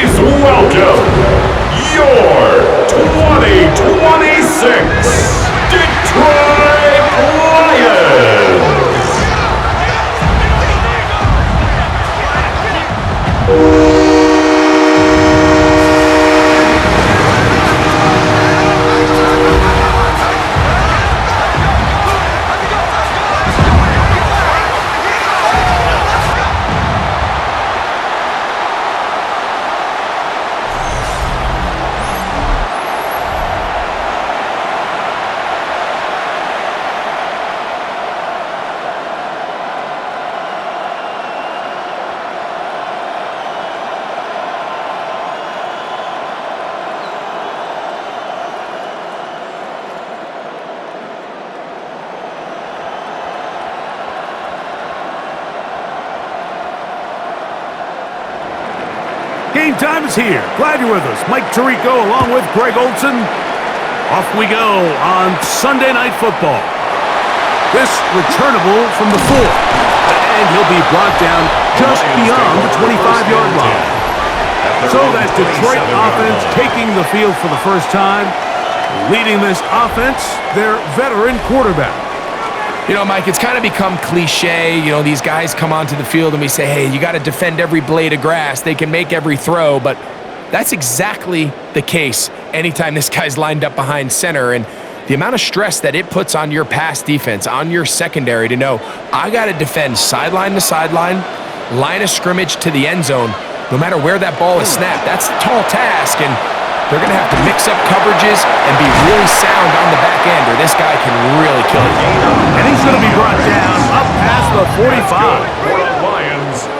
Please welcome your 2026 Detroit Lions. Game time is here. Glad you're with us. Mike Tirico along with Greg Olson. Off we go on Sunday Night Football. This returnable from the 4. And he'll be brought down just beyond the 25-yard line. So that Detroit offense taking the field for the first time. Leading this offense, their veteran quarterback. You know, Mike, it's kind of become cliche. You know, these guys come onto the field and we say, hey, you got to defend every blade of grass. They can make every throw, but that's exactly the case anytime this guy's lined up behind center. And the amount of stress that it puts on your pass defense, on your secondary to know, I got to defend sideline to sideline, line of scrimmage to the end zone, no matter where that ball is snapped. That's a tall task, and they're going to have to mix up coverages and be really sound on the back end, or this guy can really kill you. And he's going to be brought down up past the 45.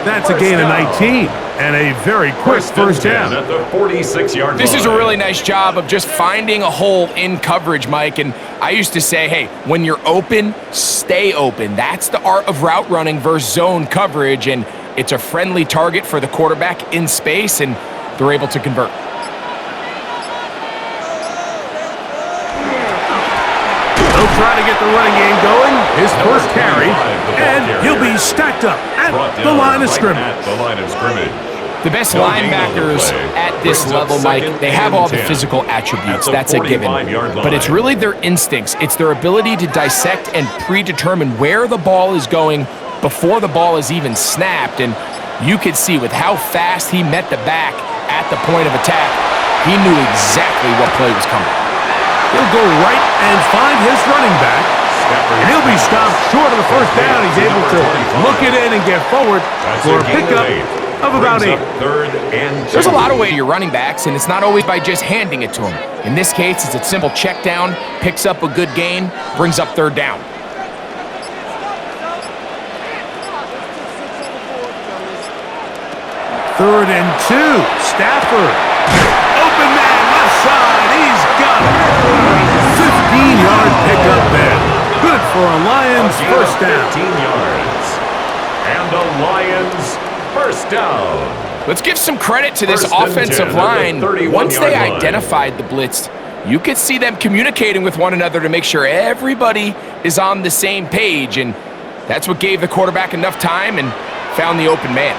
That's a gain of 19 and a very quick first down. At the 46-yard line. This is a really nice job of just finding a hole in coverage, Mike. And I used to say, hey, when you're open, stay open. That's the art of route running versus zone coverage, and it's a friendly target for the quarterback in space, and they're able to convert. He'll try to get the running game going. His first carry, and he'll be stacked up at the line of scrimmage. The best linebackers at this level, Mike, they have all the physical attributes. That's a given. But it's really their instincts. It's their ability to dissect and predetermine where the ball is going before the ball is even snapped. And you could see with how fast he met the back at the point of attack, he knew exactly what play was coming. He'll go right and find his running back, and he'll be stopped short of the first down. He's able to look it in and get forward for a pickup of about 8. There's a lot of way to your running backs, and it's not always by just handing it to them. In this case, it's a simple check down, picks up a good gain, brings up third down. Third and 2, Stafford. Open man, left side, he's got it. 15-yard pickup there. Good for a Lions first down. 15 yards. And the Lions first down. Let's give some credit to this offensive line. Once they identified the blitz, you could see them communicating with one another to make sure everybody is on the same page, and that's what gave the quarterback enough time and found the open man.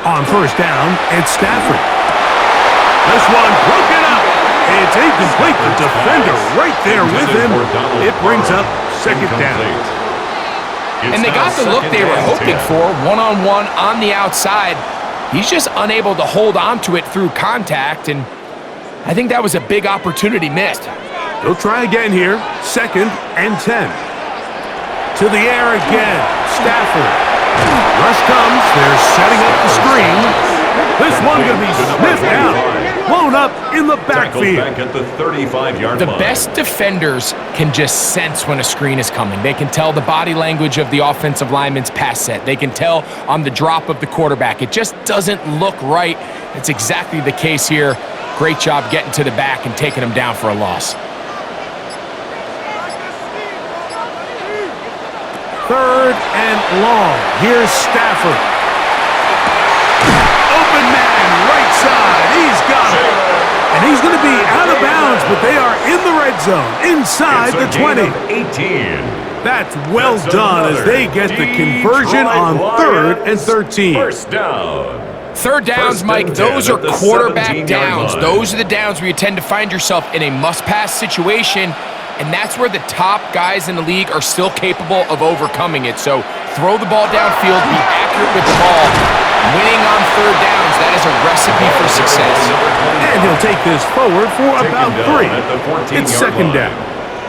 On first down, it's Stafford. This one broken up. It's incomplete. The defender right there with him. It brings up second down. And they got the look they were hoping for, one-on-one on the outside. He's just unable to hold on to it through contact, and I think that was a big opportunity missed. They'll try again here. Second and 10. To the air again. Stafford. Rush comes. They're setting up the screen. This one going to be sniffed out. Blown up in the backfield. Back at the 35-yard The line. best defenders can just sense when a screen is coming. They can tell the body language of the offensive lineman's pass set. They can tell on the drop of the quarterback. It just doesn't look right. It's exactly the case here. Great job getting to the back and taking him down for a loss. Third and long. Here's Stafford. Open man, right side. He's got it. And he's going to be out of bounds, but they are in the red zone, inside the 20. 18. That's well done as they get the conversion on 3rd and 13. First down. Third downs, Mike, those are quarterback downs. Those are the downs where you tend to find yourself in a must-pass situation, and that's where the top guys in the league are still capable of overcoming it. So throw the ball downfield, be accurate with the ball. Winning on third downs, that is a recipe for success. And he'll take this forward for about 3. It's second down.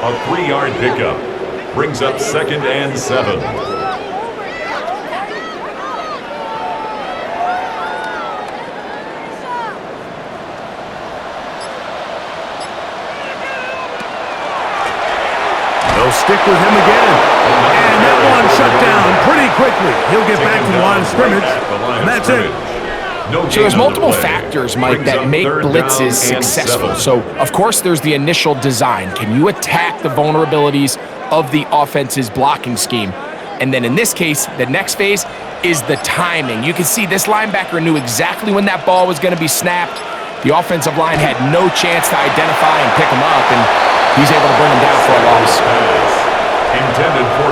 A 3-yard pickup brings up 2nd and 7. They'll stick with him again. And that one shut down pretty quickly. He'll get back to the line of scrimmage, and that's it. So there's multiple factors, Mike, that make blitzes successful. So, of course, there's the initial design. Can you attack the vulnerabilities of the offense's blocking scheme? And then in this case, the next phase is the timing. You can see this linebacker knew exactly when that ball was going to be snapped. The offensive line had no chance to identify and pick him up, and he's able to bring him down for a loss.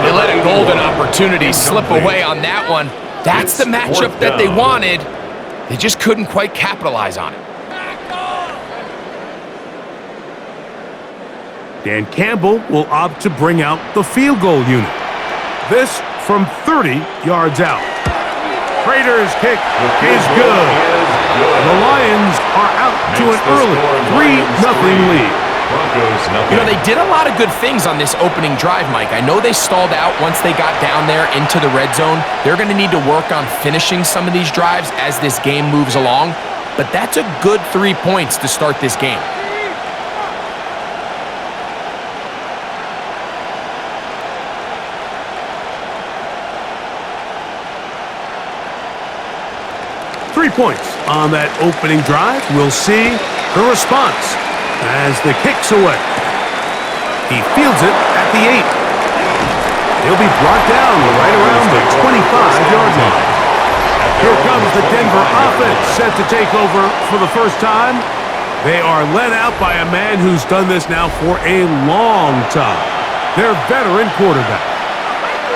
They let a golden opportunity slip away on that one. That's the matchup that they wanted. They just couldn't quite capitalize on it. Dan Campbell will opt to bring out the field goal unit. This from 30 yards out. Raiders' kick is good. The Lions are out to an early 3-0 lead. You know, they did a lot of good things on this opening drive, Mike. I know they stalled out once they got down there into the red zone. They're going to need to work on finishing some of these drives as this game moves along. But that's a good 3 points to start this game. Three points on that opening drive. We'll see the response as the kick's away. He fields it at the 8. He'll be brought down right around the 25-yard line. Here comes the Denver offense set to take over for the first time. They are led out by a man who's done this now for a long time. Their veteran quarterback.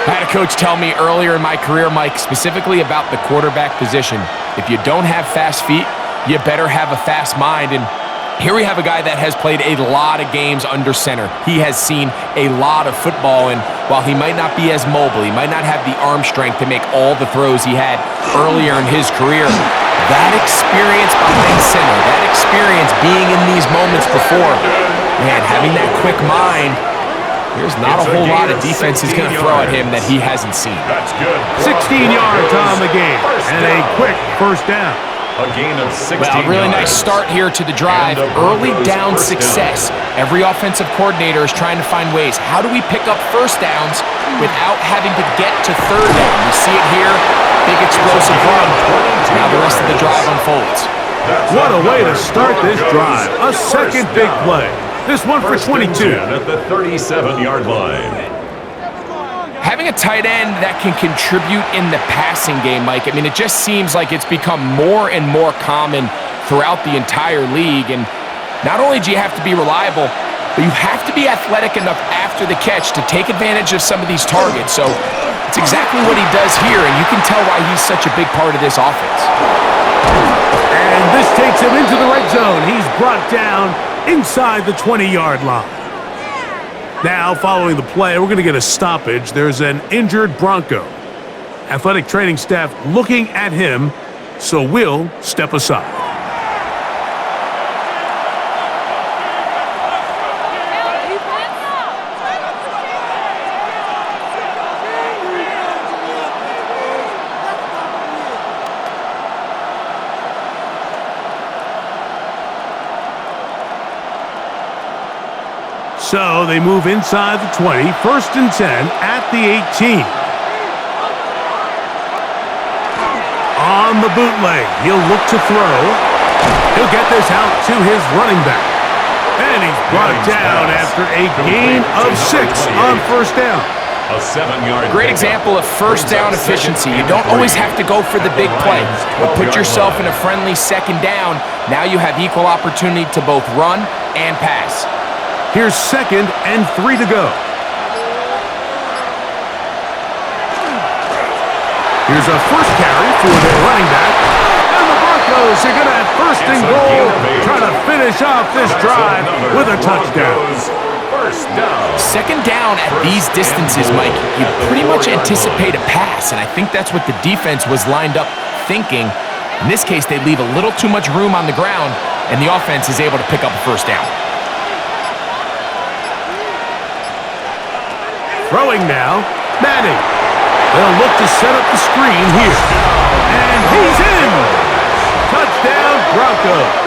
I had a coach tell me earlier in my career, Mike, specifically about the quarterback position. If you don't have fast feet, you better have a fast mind. And here we have a guy that has played a lot of games under center. He has seen a lot of football, and while he might not be as mobile, he might not have the arm strength to make all the throws he had earlier in his career, that experience behind center, that experience being in these moments before, man, having that quick mind, there's not a whole lot of defense he's going to throw at him that he hasn't seen. That's good. 16 yards on the game, and a quick first down. A gain of 16 Well, a really yards. nice start here to the drive. Early down success. Every offensive coordinator is trying to find ways. How do we pick up first downs without having to get to third down? You see it here. Big explosive run. Now the rest of the drive unfolds. What a way to start this drive. A second big play. This one for 22. At the 37-yard line. Having a tight end that can contribute in the passing game, Mike, I mean, it just seems like it's become more and more common throughout the entire league. And not only do you have to be reliable, but you have to be athletic enough after the catch to take advantage of some of these targets. So it's exactly what he does here, and you can tell why he's such a big part of this offense. And this takes him into the red zone. He's brought down inside the 20-yard line. Now, following the play, we're going to get a stoppage. There's an injured Bronco. Athletic training staff looking at him, so we'll step aside. So they move inside the 20, 1st and 10 at the 18. On the bootleg, he'll look to throw. He'll get this out to his running back. And he's brought down after a gain of 6 on first down. A 7-yard. Great example of first down efficiency. You don't always have to go for the big play, but put yourself in a friendly second down. Now you have equal opportunity to both run and pass. Here's 2nd and 3 to go. Here's a first carry for their running back. And the Broncos are going to have first and goal, trying to finish off this drive with a touchdown. First down. Second down at these distances, Mike, you pretty much anticipate a pass, and I think that's what the defense was lined up thinking. In this case, they leave a little too much room on the ground, and the offense is able to pick up a first down. Throwing now, Manning. They'll look to set up the screen here. And he's in! Touchdown, Broncos.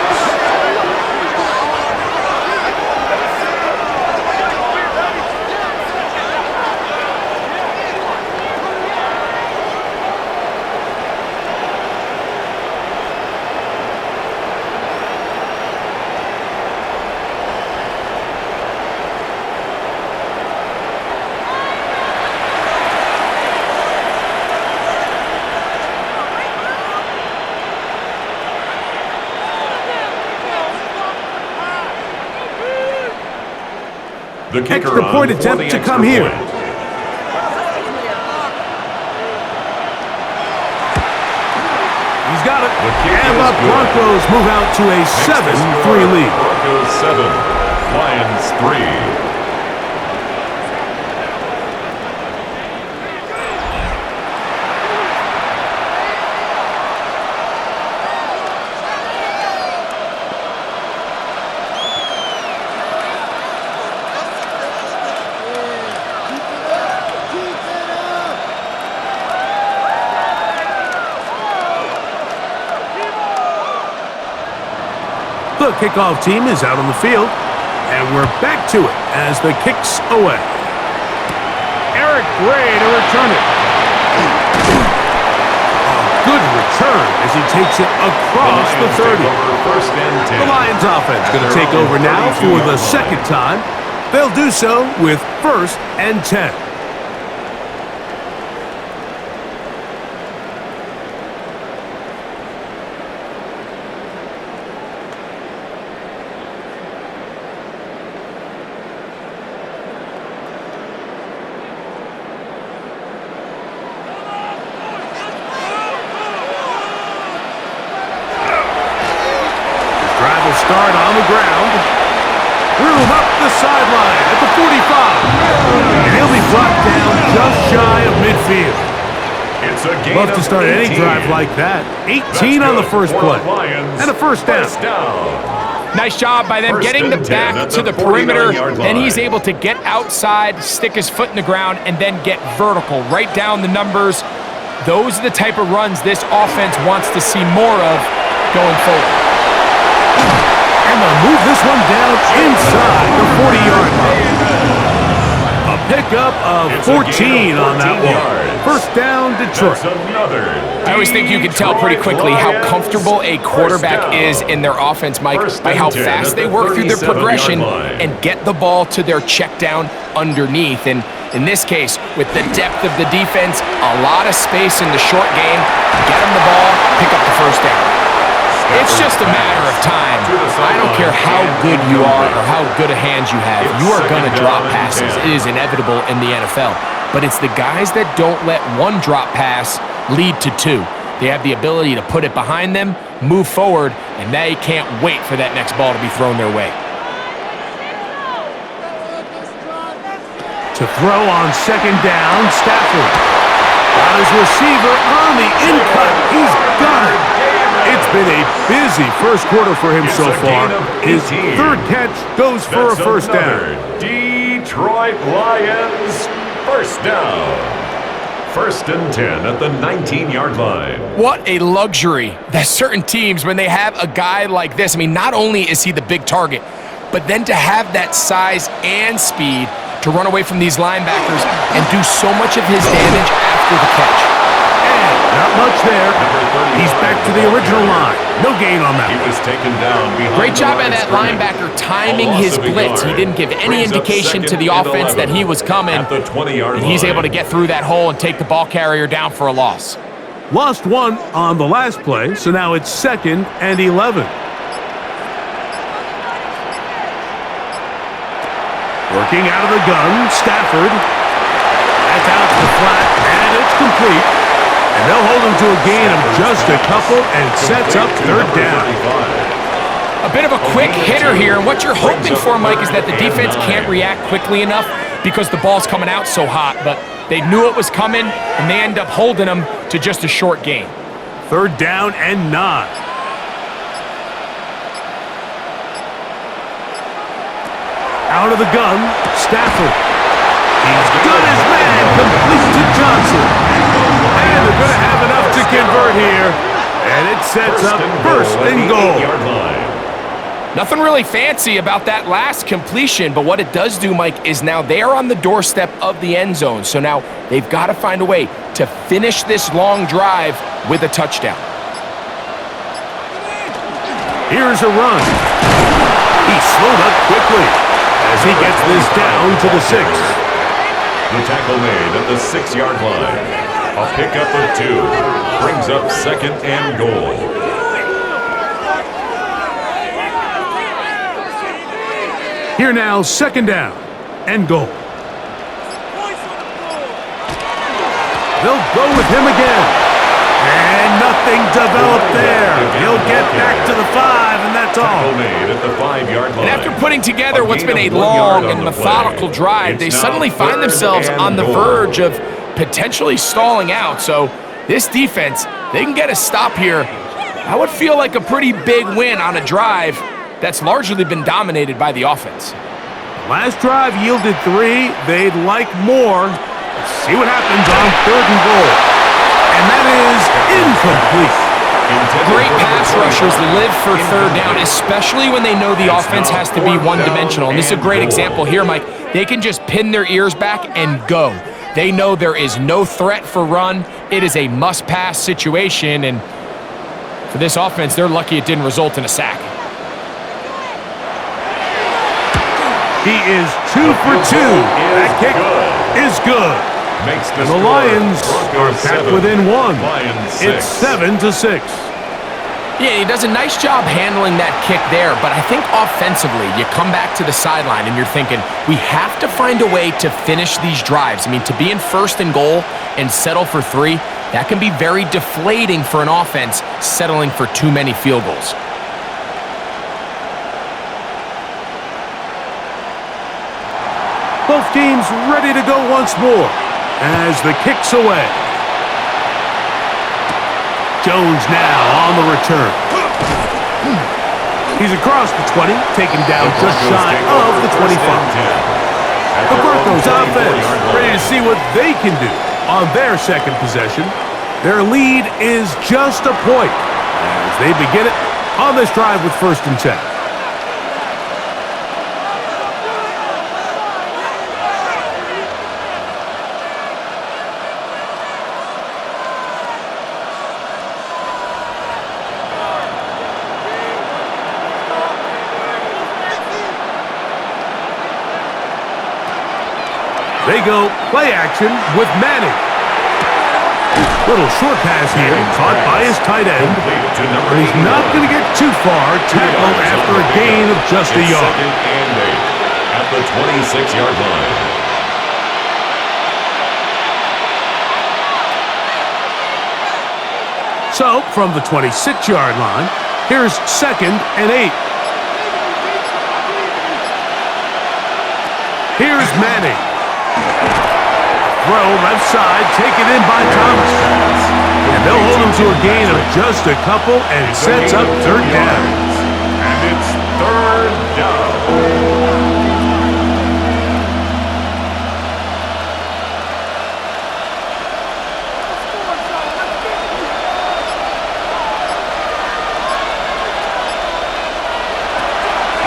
The kicker Extra point on for attempt the to extra come here. point. He's got it. And is the good. Broncos move out to a Next to 7-3 score, lead. Broncos 7, Lions 3. The kickoff team is out on the field, and we're back to it as the kick's away. Eric Gray to return it. A good return as he takes it across the 30. First and 10. The Lions offense going to take over now for the second time. They'll do so with first and 10. Start on the ground. Room up the sideline at the 45. And he'll be brought down just shy of midfield. It's a gain Love to of start 18. any drive like that. 18 on the first play. And a first down. Nice job by them First getting the and 10 back at to the the perimeter. 49-yard Then he's line. able to get outside, stick his foot in the ground, and then get vertical. Right down the numbers. Those are the type of runs this offense wants to see more of going forward. And they'll move this one down inside the 40-yard line. A pickup of 14 on that one. First down, Detroit. I always think you can tell pretty quickly how comfortable a quarterback is in their offense, Mike, by how fast they work through their progression and get the ball to their check down underneath. And in this case, with the depth of the defense, a lot of space in the short game, get them the ball, pick up the first down. It's just a matter of time. I don't care how good you are or how good a hand you have. You are going to drop passes. It is inevitable in the NFL. But it's the guys that don't let one drop pass lead to two. They have the ability to put it behind them, move forward, and they can't wait for that next ball to be thrown their way. To throw on second down, Stafford. Got his receiver on the in-cut. He's got it. It's been a busy first quarter for him so far. His third catch goes for a first down. Detroit Lions, first down. First and 10 at the 19-yard line. What a luxury that certain teams, when they have a guy like this, I mean, not only is he the big target, but then to have that size and speed to run away from these linebackers and do so much of his damage after the catch. Not much there. He's back to the original line. No gain on that. He was taken down behind Great job by the line that scrimmage. linebacker timing his blitz. He didn't give any Brings up indication to second the and offense 11 that he was coming. at the 20-yard And he's line. able to get through that hole and take the ball carrier down for a loss. Lost one on the last play, so now it's second and 11. Working out of the gun, Stafford. That's out to the flat, and it's complete. And they'll hold him to a gain of just a couple and sets up third down. A bit of a quick hitter here, and what you're hoping for, Mike, is that the defense can't react quickly enough because the ball's coming out so hot, but they knew it was coming, and they end up holding them to just a short gain. Third down and 9. Out of the gun, Stafford. He's good as man, complete to Johnson. And they're going to have enough to convert here, and it sets up first and goal. Nothing really fancy about that last completion, but what it does do, Mike, is now they are on the doorstep of the end zone. So now they've got to find a way to finish this long drive with a touchdown. Here's a run. He slowed up quickly as he gets this down to the 6. The tackle made at the 6-yard line. A pickup of 2 brings up second and goal. Here now, second down and goal. They'll go with him again. And nothing developed there. He'll get back to the 5, and that's all. Made at the 5-yard line. And after putting together what's been a long and methodical drive, they suddenly find themselves on the verge of potentially stalling out. So this defense, they can get a stop here. That would feel like a pretty big win on a drive that's largely been dominated by the offense. Last drive yielded 3. They'd like more. Let's see what happens on third and goal. And that is incomplete. Great pass rushers live for third down, especially when they know the offense has to be one-dimensional. And this is a great example here, Mike. They can just pin their ears back and go. They know there is no threat for run. It is a must-pass situation, and for this offense, they're lucky it didn't result in a sack. He is 2 for 2. That kick is good. And the Lions are back within 1. It's 7-6. Yeah, he does a nice job handling that kick there, but I think offensively, you come back to the sideline and you're thinking, we have to find a way to finish these drives. I mean, to be in first and goal and settle for 3, that can be very deflating for an offense settling for too many field goals. Both teams ready to go once more as the kick's away. Jones now on the return. He's across the 20, taken down just shy of the 25. The Broncos offense ready to see what they can do on their second possession. Their lead is just a point as they begin it on this drive with first and 10. They go play action with Manning. Little short pass here, caught by his tight end. But he's not going to get too far, tackled after a gain of just a yard. Second and 8 at the 26-yard line. So, from the 26-yard line, here's second and 8. Here's Manning. Throw left side, taken in by Thomas. And they'll hold him to a gain of just a couple and sets up third down. And it's third down.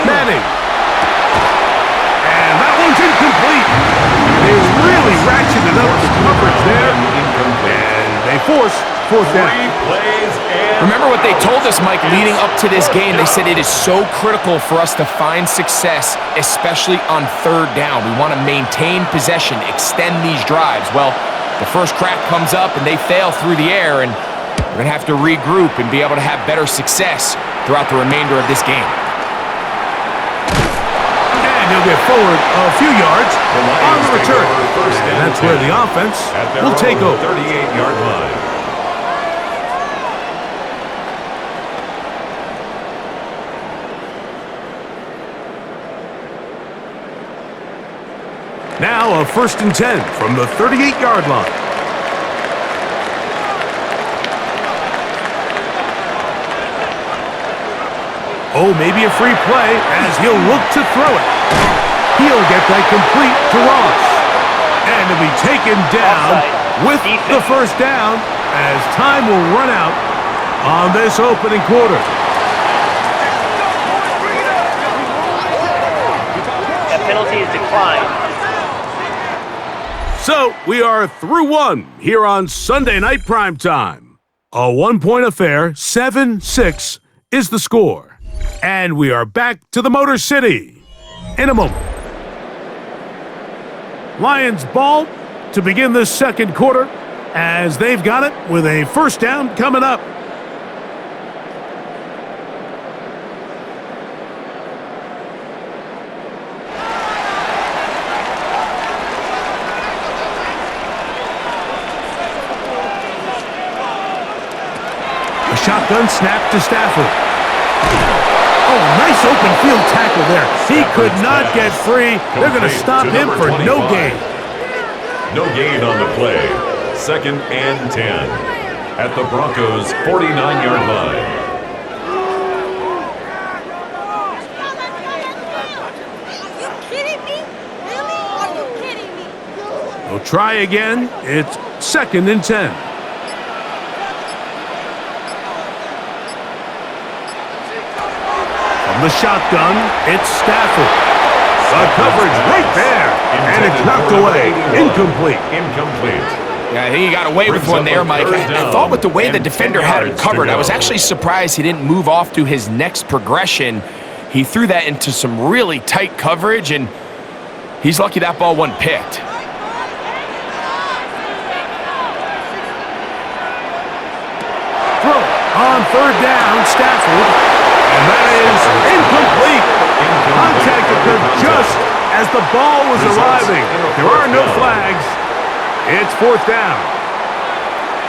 Manning. And that one's incomplete. They really ratcheted up the coverage there, and they force fourth down. Remember what they told us, Mike, leading up to this game? They said it is so critical for us to find success, especially on third down. We want to maintain possession, extend these drives. Well, the first crack comes up, and they fail through the air, and we're going to have to regroup and be able to have better success throughout the remainder of this game. And he'll get forward a few yards on the return. And that's where the offense will take over. 38-yard line. Now a 1st and 10 from the 38-yard line. Oh, maybe a free play as he'll look to throw it. He'll get that complete to Ross. And to be taken down with the 1st down as time will run out on this opening quarter. That penalty is declined. So we are through one here on Sunday Night Primetime. A 1-point affair, 7-6 is the score. And we are back to the Motor City in a moment. Lions ball to begin this second quarter as they've got it with a 1st down coming up. A shotgun snap to Stafford. Oh, nice open field tackle there. He could not get free. They're going to stop him for no gain. No gain on the play. 2nd and 10 at the Broncos' 49-yard line. Are you kidding me? Really? Are you kidding me? We'll try again. It's 2nd and 10. The shotgun, it's Stafford. The coverage right there, and it's knocked away. Incomplete. Yeah, I think he got away with one there, Mike. I thought with the way the defender had him covered, I was actually surprised he didn't move off to his next progression. He threw that into some really tight coverage, and he's lucky that ball wasn't picked. Throw on 3rd down, Stafford. And that is incomplete. Contact occurred just as the ball was arriving. There are no flags. It's 4th down.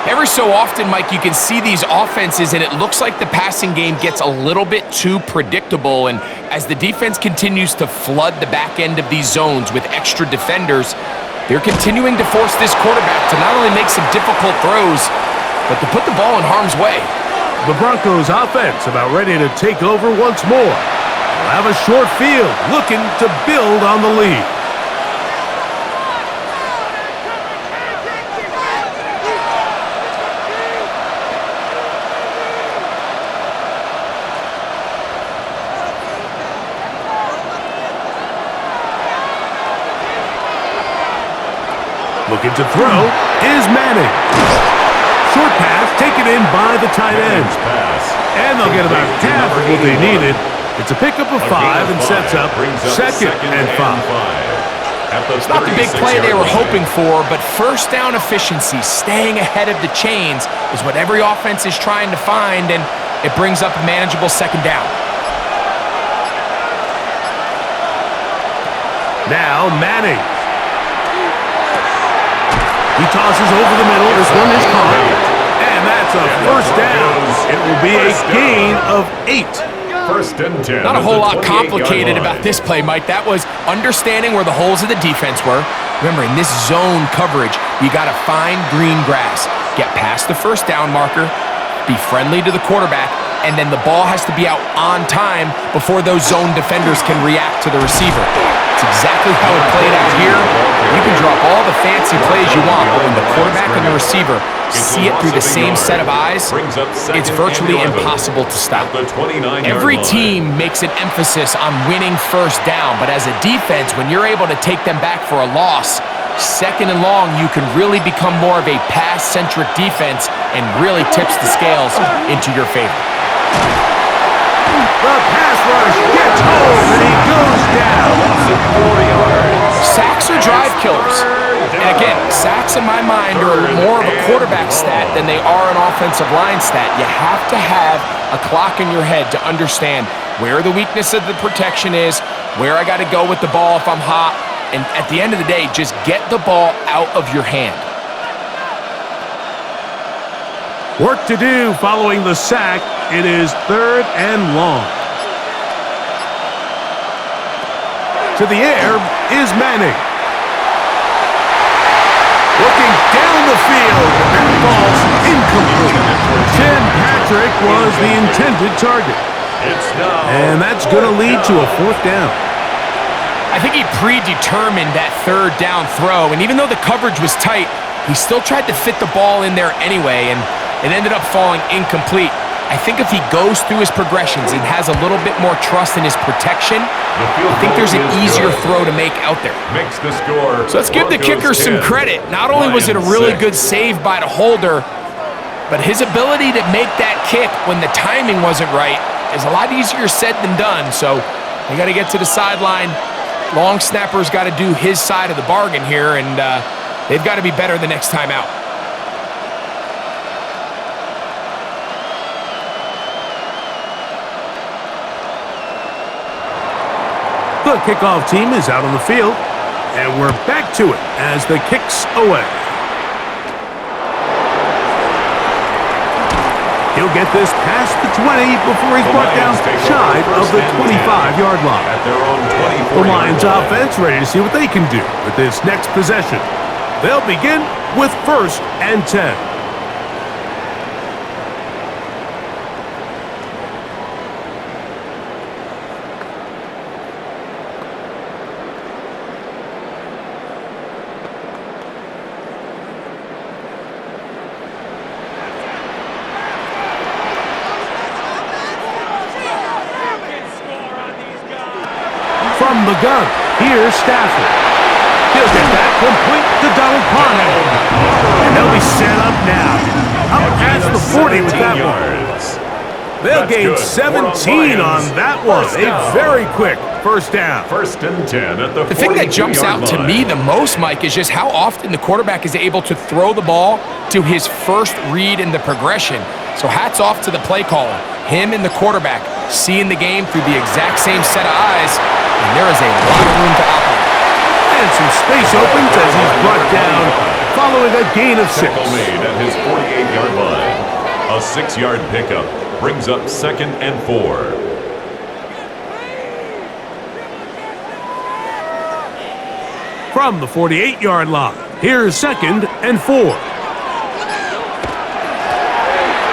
Every so often, Mike, you can see these offenses, and it looks like the passing game gets a little bit too predictable. And as the defense continues to flood the back end of these zones with extra defenders, they're continuing to force this quarterback to not only make some difficult throws, but to put the ball in harm's way. The Broncos offense about ready to take over once more. They'll have a short field looking to build on the lead. Looking to throw is Manning. Short pass taken in by the tight end. And they'll get about half of what they needed. It's a pickup of 5 and sets up 2nd and 5. It's not the big play they were hoping for, but 1st down efficiency, staying ahead of the chains, is what every offense is trying to find, and it brings up a manageable 2nd down. Now Manning. He tosses over the middle. This one is caught. And that's a 1st down. It will be a gain of 8. 1st and 10. Not a whole lot complicated about this play, Mike. That was understanding where the holes of the defense were. Remember, in this zone coverage, you got to find green grass. Get past the 1st down marker. Be friendly to the quarterback. And then the ball has to be out on time before those zone defenders can react to the receiver. It's exactly how it played out here. You can drop all the fancy plays you want, but when the quarterback and the receiver see it through the same set of eyes, it's virtually impossible to stop. Every team makes an emphasis on winning 1st down, but as a defense, when you're able to take them back for a loss, 2nd and long, you can really become more of a pass-centric defense and really tips the scales into your favor. The pass rush gets home, and he goes down. Sacks are drive killers. And again, sacks in my mind are more of a quarterback stat than they are an offensive line stat. You have to have a clock in your head to understand where the weakness of the protection is, where I got to go with the ball if I'm hot, and at the end of the day, just get the ball out of your hand. Work to do following the sack. It is 3rd and long. To the air is Manning. Looking down the field. That ball's incomplete. Tim Patrick was the intended target. And that's going to lead to a 4th down. I think he predetermined that 3rd down throw, and even though the coverage was tight, he still tried to fit the ball in there anyway, and it ended up falling incomplete. I think if he goes through his progressions and has a little bit more trust in his protection, I think there's an easier throw to make out there. Makes the score. So let's give the kicker some credit. Not only was it a really good save by the holder, but his ability to make that kick when the timing wasn't right is a lot easier said than done. So they got to get to the sideline. Long snapper's got to do his side of the bargain here, and they've got to be better the next time out. The kickoff team is out on the field, and we're back to it as the kick's away. He'll get this past the 20 before he's brought down shy of the 25-yard line. The Lions offense ready to see what they can do with this next possession. They'll begin with 1st and 10. From the gun, here's Stafford. He'll get that complete to Donald Parham. And they'll be set up now. Up past the 40 with that one. They'll gain 17 on that one. A very quick 1st down. 1st and 10 at the 42-yard line. The thing that jumps out to me the most, Mike, is just how often the quarterback is able to throw the ball to his first read in the progression. So hats off to the play caller. Him and the quarterback seeing the game through the exact same set of eyes, and there is a lot of room to operate. And some space opens as he's brought down following a gain of 6. Tackle made at his 48-yard line. A 6-yard pickup brings up 2nd and 4. From the 48-yard line, here's 2nd and 4.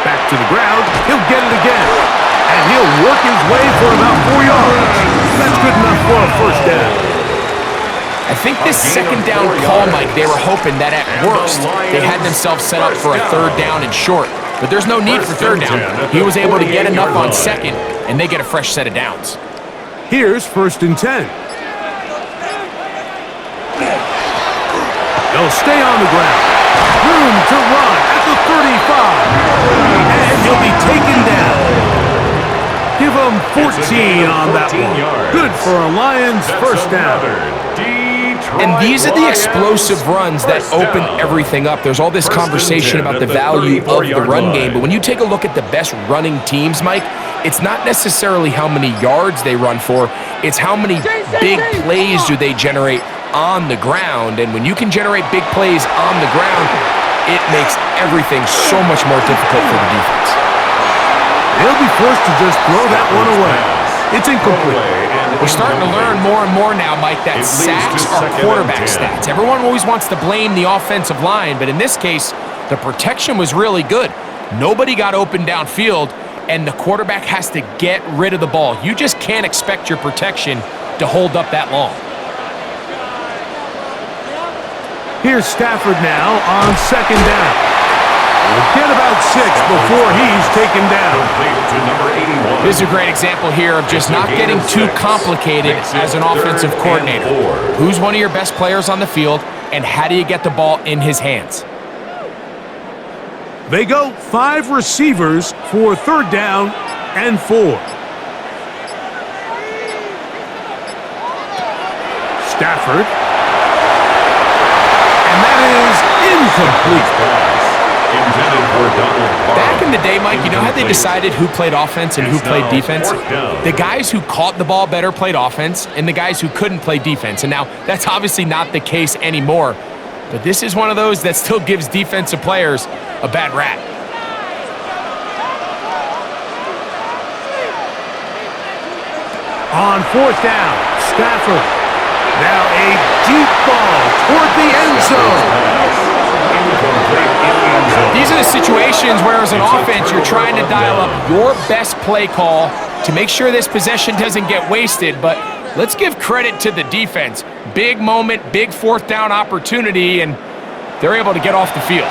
Back to the ground, he'll get it again. And he'll work his way for about 4 yards. That's good enough for a 1st down. I think this 2nd down call, Mike, they were hoping that at worst they had themselves set up for a 3rd down and short. But there's no need for 3rd down. He was able to get enough on 2nd, and they get a fresh set of downs. Here's 1st and 10. They'll stay on the ground. Room to run at the 35. And he'll be taken down. Give him 14 on that one. Good for a Lions 1st down. And these are the explosive runs that open everything up. There's all this conversation about the value of the run game, but when you take a look at the best running teams, Mike, it's not necessarily how many yards they run for, it's how many big plays do they generate on the ground. And when you can generate big plays on the ground, it makes everything so much more difficult for the defense. They'll be forced to just throw that one away. It's incomplete. We're starting to learn more and more now, Mike, that sacks are quarterback stats. Everyone always wants to blame the offensive line, but in this case, the protection was really good. Nobody got open downfield, and the quarterback has to get rid of the ball. You just can't expect your protection to hold up that long. Here's Stafford now on 2nd down. We'll get about 6 before he's taken down. This is a great example here of just not getting too complicated as an offensive coordinator. Who's one of your best players on the field, and how do you get the ball in his hands? They go 5 receivers for 3rd down and 4. Stafford. And that is incomplete. Back in the day, Mike, you know how they decided who played offense and who played defense? The guys who caught the ball better played offense, and the guys who couldn't play defense. And now, that's obviously not the case anymore. But this is one of those that still gives defensive players a bad rap. On 4th down, Stafford. Now a deep ball toward the end zone. Complete in the end zone. These are the situations where as an offense, you're trying to dial up your best play call to make sure this possession doesn't get wasted, but let's give credit to the defense. Big moment, big fourth down opportunity, and they're able to get off the field.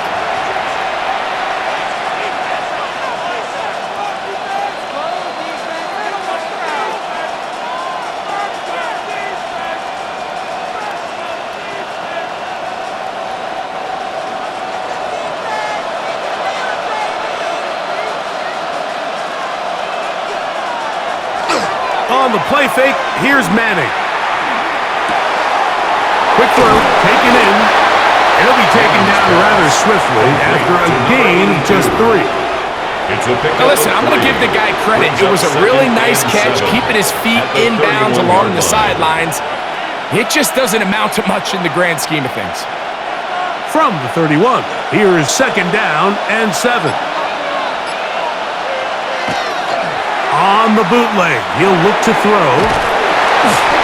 On the play fake, here's Manning. Quick throw, taken in. He'll be taken down rather swiftly after a gain of just 3. Now listen, I'm going to give the guy credit. It was a really nice catch, keeping his feet in bounds along the sidelines. It just doesn't amount to much in the grand scheme of things. From the 31, here is 2nd down and 7. On the bootleg, he'll look to throw.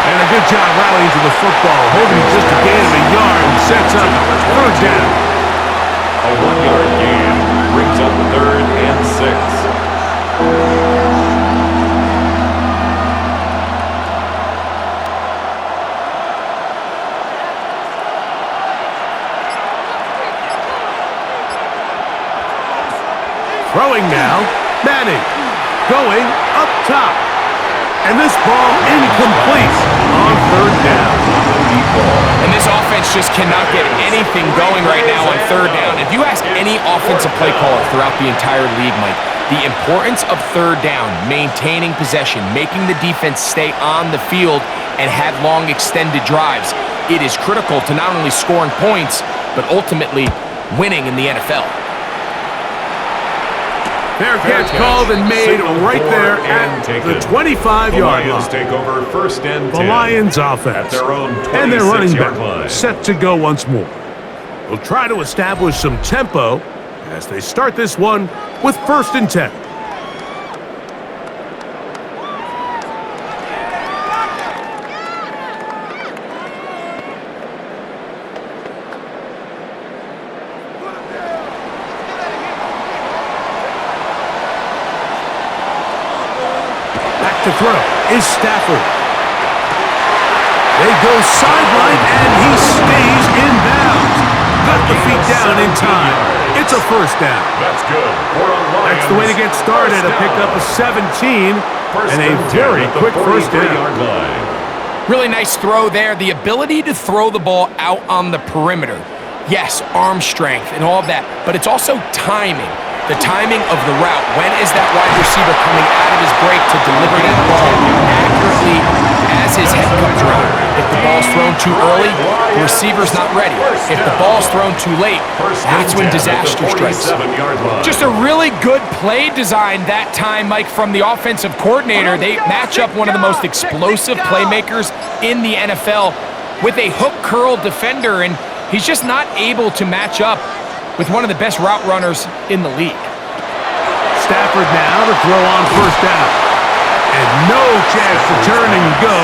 And a good job rallying to the football, holding just a gain of a yard and sets up 3rd down. A 1-yard gain brings up 3rd and 6. Throwing now, Manning. Going up top. And this ball incomplete on 3rd down. And this offense just cannot get anything going right now on 3rd down. If you ask any offensive play caller throughout the entire league, Mike, the importance of 3rd down, maintaining possession, making the defense stay on the field and have long extended drives, it is critical to not only scoring points, but ultimately winning in the NFL. Fair catch called and made right there at the 25-yard line. Take over 1st and 10. The Lions offense at their own and their running 26-yard back line. set to go once more. We'll try to establish some tempo as they start this one with 1st and 10. To throw is Stafford. They go sideline, and he stays in bounds. Got the feet down in time. It's a 1st down. That's good. That's the way to get started. A pickup of 17 and a very quick 1st down. Really nice throw there. The ability to throw the ball out on the perimeter. Yes, arm strength and all of that, but it's also timing. The timing of the route. When is that wide receiver coming out of his break to deliver that ball accurately as his head comes around? If the ball's thrown too early, the receiver's not ready. If the ball's thrown too late, that's when disaster strikes. Just a really good play design that time, Mike, from the offensive coordinator. They match up one of the most explosive playmakers in the NFL with a hook curl defender, and he's just not able to match up with one of the best route runners in the league. Stafford now to throw on 1st down. And no chance to turn and go.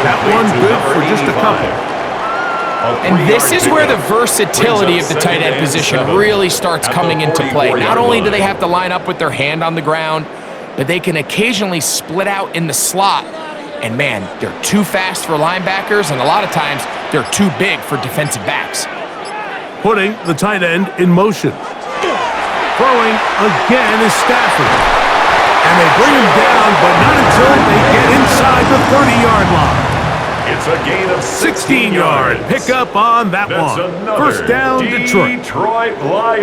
That one good for just a couple. And this is where the versatility of the tight end position really starts coming into play. Not only do they have to line up with their hand on the ground, but they can occasionally split out in the slot. And man, they're too fast for linebackers, and a lot of times they're too big for defensive backs. Putting the tight end in motion. Throwing again is Stafford. And they bring him down, but not until they get inside the 30-yard line. It's a gain of 16 yard pickup on that one. 1st down, Detroit.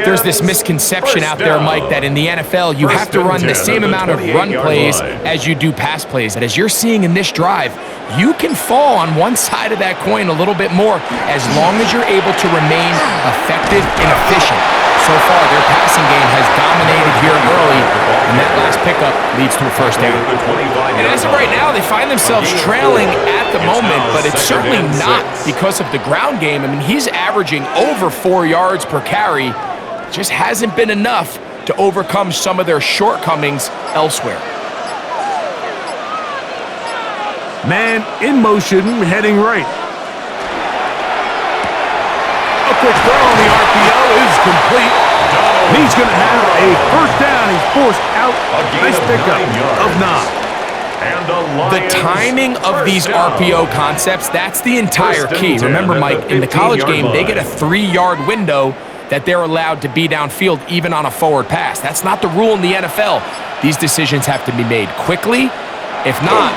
There's this misconception out there, Mike, that in the NFL you have to run the same amount of run plays as you do pass plays. And as you're seeing in this drive, you can fall on one side of that coin a little bit more as long as you're able to remain effective and efficient. So far, their passing game has dominated here early, and that last pickup leads to a 1st down. And as of right now, they find themselves trailing at the moment, but it's certainly not because of the ground game. I mean, he's averaging over 4 yards per carry. Just hasn't been enough to overcome some of their shortcomings elsewhere. Man in motion, heading right. A quick throw on the RPO is complete. He's going to have a first down. He's forced out. Nice pickup of 9. The timing of these RPO concepts, that's the entire key. Remember, Mike, in the college game, they get a 3-yard window that they're allowed to be downfield even on a forward pass. That's not the rule in the NFL. These decisions have to be made quickly. If not,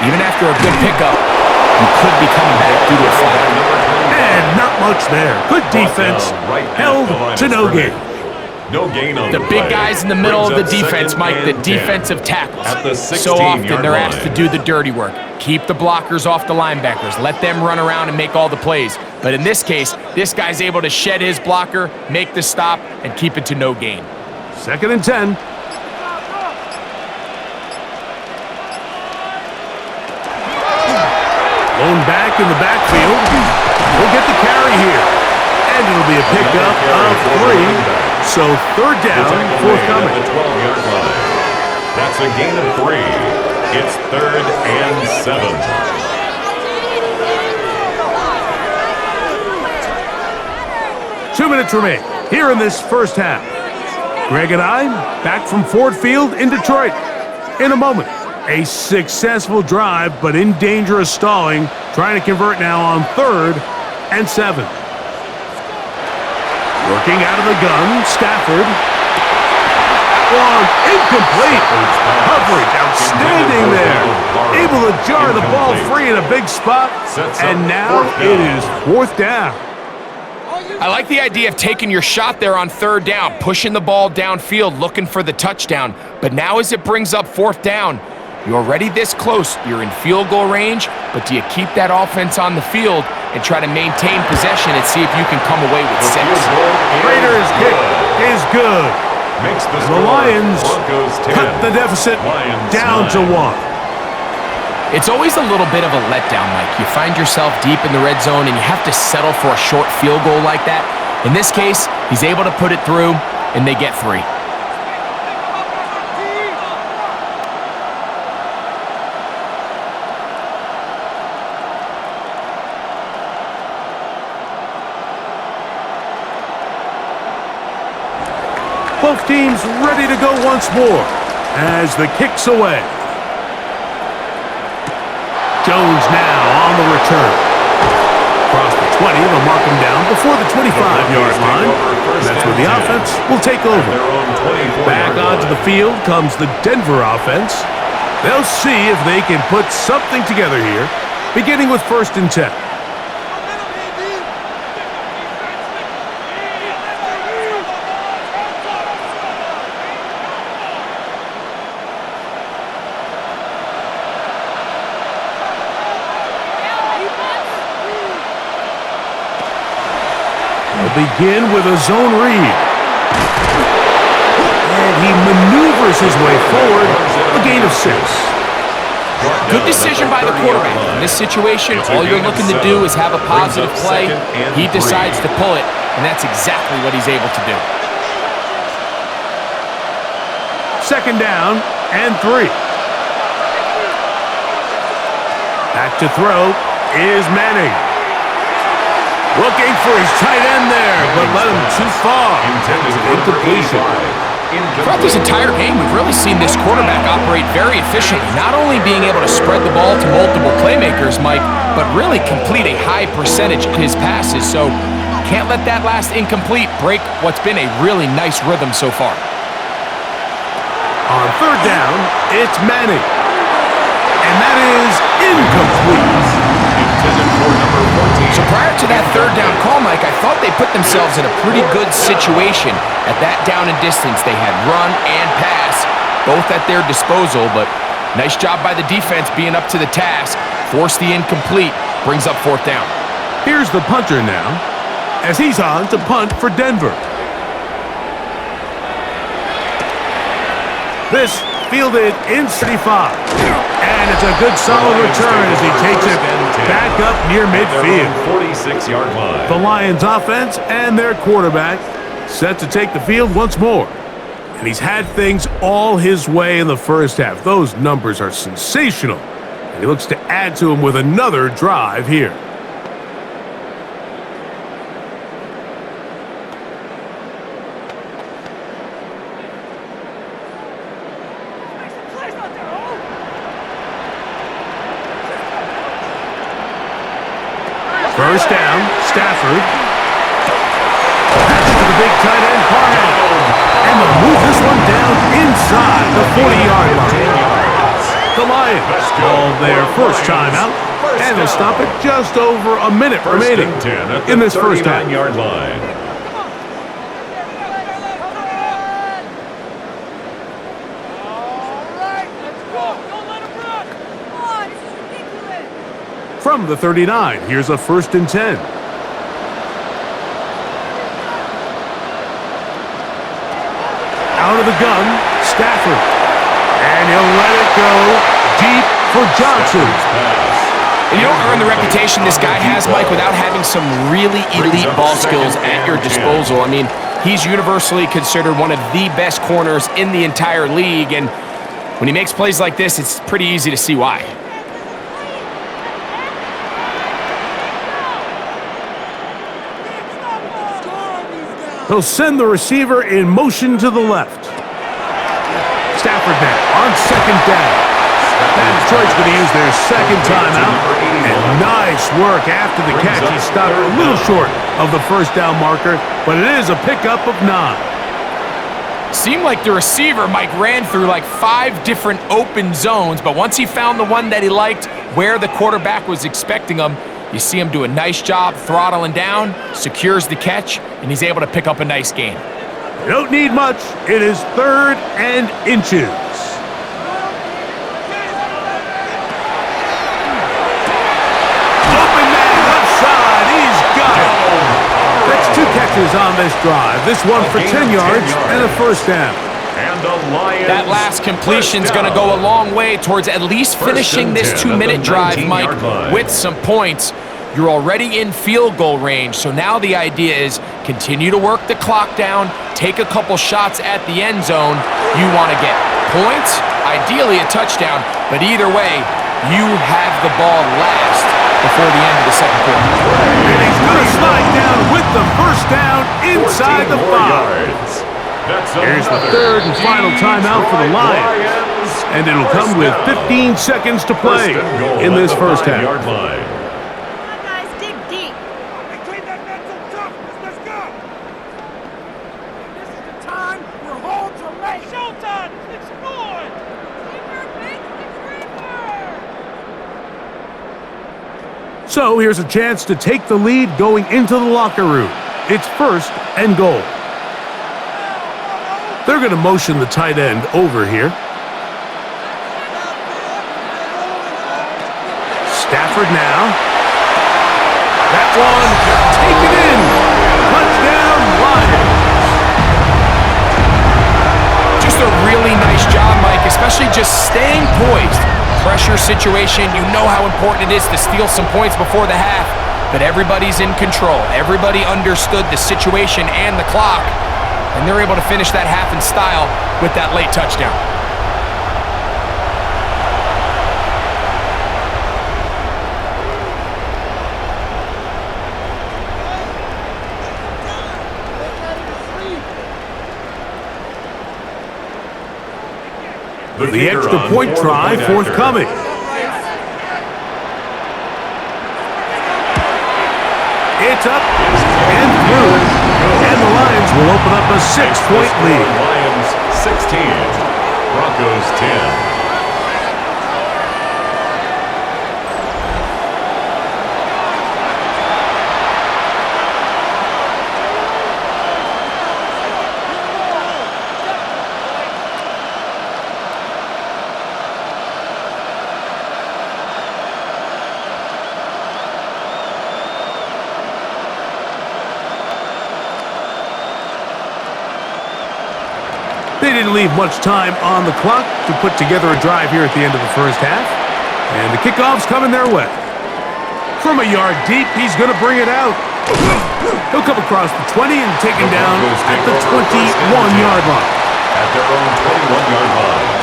even after a good pickup, you could be coming back due to a flag. And not much there. Good defense. Held to no gain. No gain on the big guys in the middle of the defense, Mike, the defensive tackles. So often they're asked to do the dirty work. Keep the blockers off the linebackers. Let them run around and make all the plays. But in this case, this guy's able to shed his blocker, make the stop, and keep it to no gain. 2nd and 10. Lone back in the backfield. We'll get the carry here. And it'll be a pickup of 3. So 3rd down, forthcoming. The 12-yard line. That's a gain of 3. It's 3rd and 7. 2 minutes remain here in this first half. Greg and I back from Ford Field in Detroit. In a moment, a successful drive, but in danger of stalling. Trying to convert now on 3rd and 7. Working out of the gun, Stafford. One incomplete. Coverage outstanding there. Able to jar the ball free in a big spot. And now it is 4th down. I like the idea of taking your shot there on 3rd down, pushing the ball downfield, looking for the touchdown. But now as it brings up 4th down, you're already this close. You're in field goal range, but do you keep that offense on the field and try to maintain possession and see if you can come away with 6? Raiders kick is good. The Lions cut the deficit down to 1. It's always a little bit of a letdown, Mike. You find yourself deep in the red zone and you have to settle for a short field goal like that. In this case, he's able to put it through, and they get 3. Both teams ready to go once more as the kick's away. Jones now on the return. Across the 20, they'll mark him down before the 25-yard line. That's where the offense will take over. Back onto the field comes the Denver offense. They'll see if they can put something together here, beginning with 1st and 10. Begin with a zone read. And he maneuvers his way forward, a gain of 6. Good decision by the quarterback. In this situation, all you're looking to do is have a positive play. He decides to pull it, and that's exactly what he's able to do. 2nd down and 3. Back to throw is Manning. Looking for his tight end there, but led him too far. Incompletion. Throughout this entire game, we've really seen this quarterback operate very efficiently, not only being able to spread the ball to multiple playmakers, Mike, but really complete a high percentage of his passes. So can't let that last incomplete break what's been a really nice rhythm so far. On 3rd down, it's Manning. And that is incomplete. So prior to that 3rd down call, Mike, I thought they put themselves in a pretty good situation. At that down and distance, they had run and pass, both at their disposal, but nice job by the defense being up to the task. Force the incomplete, brings up 4th down. Here's the punter now, as he's on to punt for Denver. This fielded in 35. And it's a good solid return as he takes it back up near midfield. 46-yard line. The Lions offense and their quarterback set to take the field once more. And he's had things all his way in the first half. Those numbers are sensational. And he looks to add to them with another drive here. First down, Stafford. Pass to the big tight end, Parham. And they'll move this one down inside the 40-yard line. The Lions call their first timeout, and they'll stop it just over a minute remaining in this first half. 39-yard line. From the 39, here's a 1st and 10. Out of the gun, Stafford. And he'll let it go deep for Johnson. And you don't earn the reputation this guy has, Mike, without having some really elite ball skills at your disposal. I mean, he's universally considered one of the best corners in the entire league, and when he makes plays like this, it's pretty easy to see why. He'll send the receiver in motion to the left. Stafford now on 2nd down. And Detroit's going to use their 2nd timeout. And nice work after the catch. He stopped a little short of the 1st down marker, but it is a pickup of 9. Seemed like the receiver, Mike, ran through like 5 different open zones, but once he found the one that he liked, where the quarterback was expecting him, you see him do a nice job throttling down, secures the catch, and he's able to pick up a nice gain. You don't need much. It is 3rd and inches. Open man left side. He's got it. That's 2 catches on this drive. This one for 10 yards and a 1st down. And the Lions. That last completion's going to go a long way towards at least finishing this 2-minute drive, Mike, with some points. You're already in field goal range, so now the idea is continue to work the clock down, take a couple shots at the end zone. You want to get points, ideally a touchdown, but either way, you have the ball last before the end of the 2nd quarter. And he's going to slide down with the 1st down inside the 5. Here's the 3rd and final timeout for the Lions. And it'll come with 15 seconds to play in this first half. So here's a chance to take the lead going into the locker room. It's 1st and goal. They're going to motion the tight end over here. Stafford now. That one taken in. Touchdown, Lions. Just a really nice job, Mike, especially just staying poised. Pressure situation, you know how important it is to steal some points before the half, but everybody's in control. Everybody understood the situation and the clock, and they're able to finish that half in style with that late touchdown. The extra point try forthcoming. It's up and through. And the Lions will open up a 6-point lead. Lions 16, Broncos 10. They didn't leave much time on the clock to put together a drive here at the end of the first half. And the kickoff's coming their way. From a yard deep, he's going to bring it out. He'll come across the 20 and taken down at the 21-yard line. At their own 21-yard line.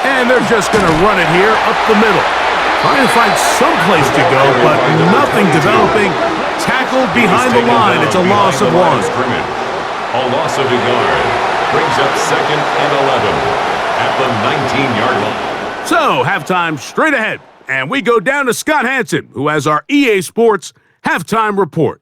And they're just going to run it here up the middle. Trying to find some place to go, but nothing developing. Tackled behind the line. It's a loss of one. A loss of a yard. Brings up 2nd and 11 at the 19-yard line. So, halftime straight ahead. And we go down to Scott Hansen, who has our EA Sports halftime report.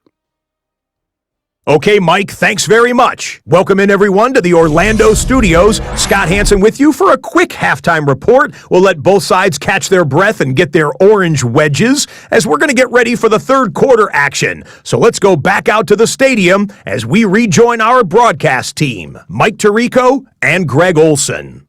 Okay, Mike, thanks very much. Welcome in, everyone, to the Orlando studios. Scott Hansen with you for a quick halftime report. We'll let both sides catch their breath and get their orange wedges as we're going to get ready for the third quarter action. So let's go back out to the stadium as we rejoin our broadcast team, Mike Tirico and Greg Olson.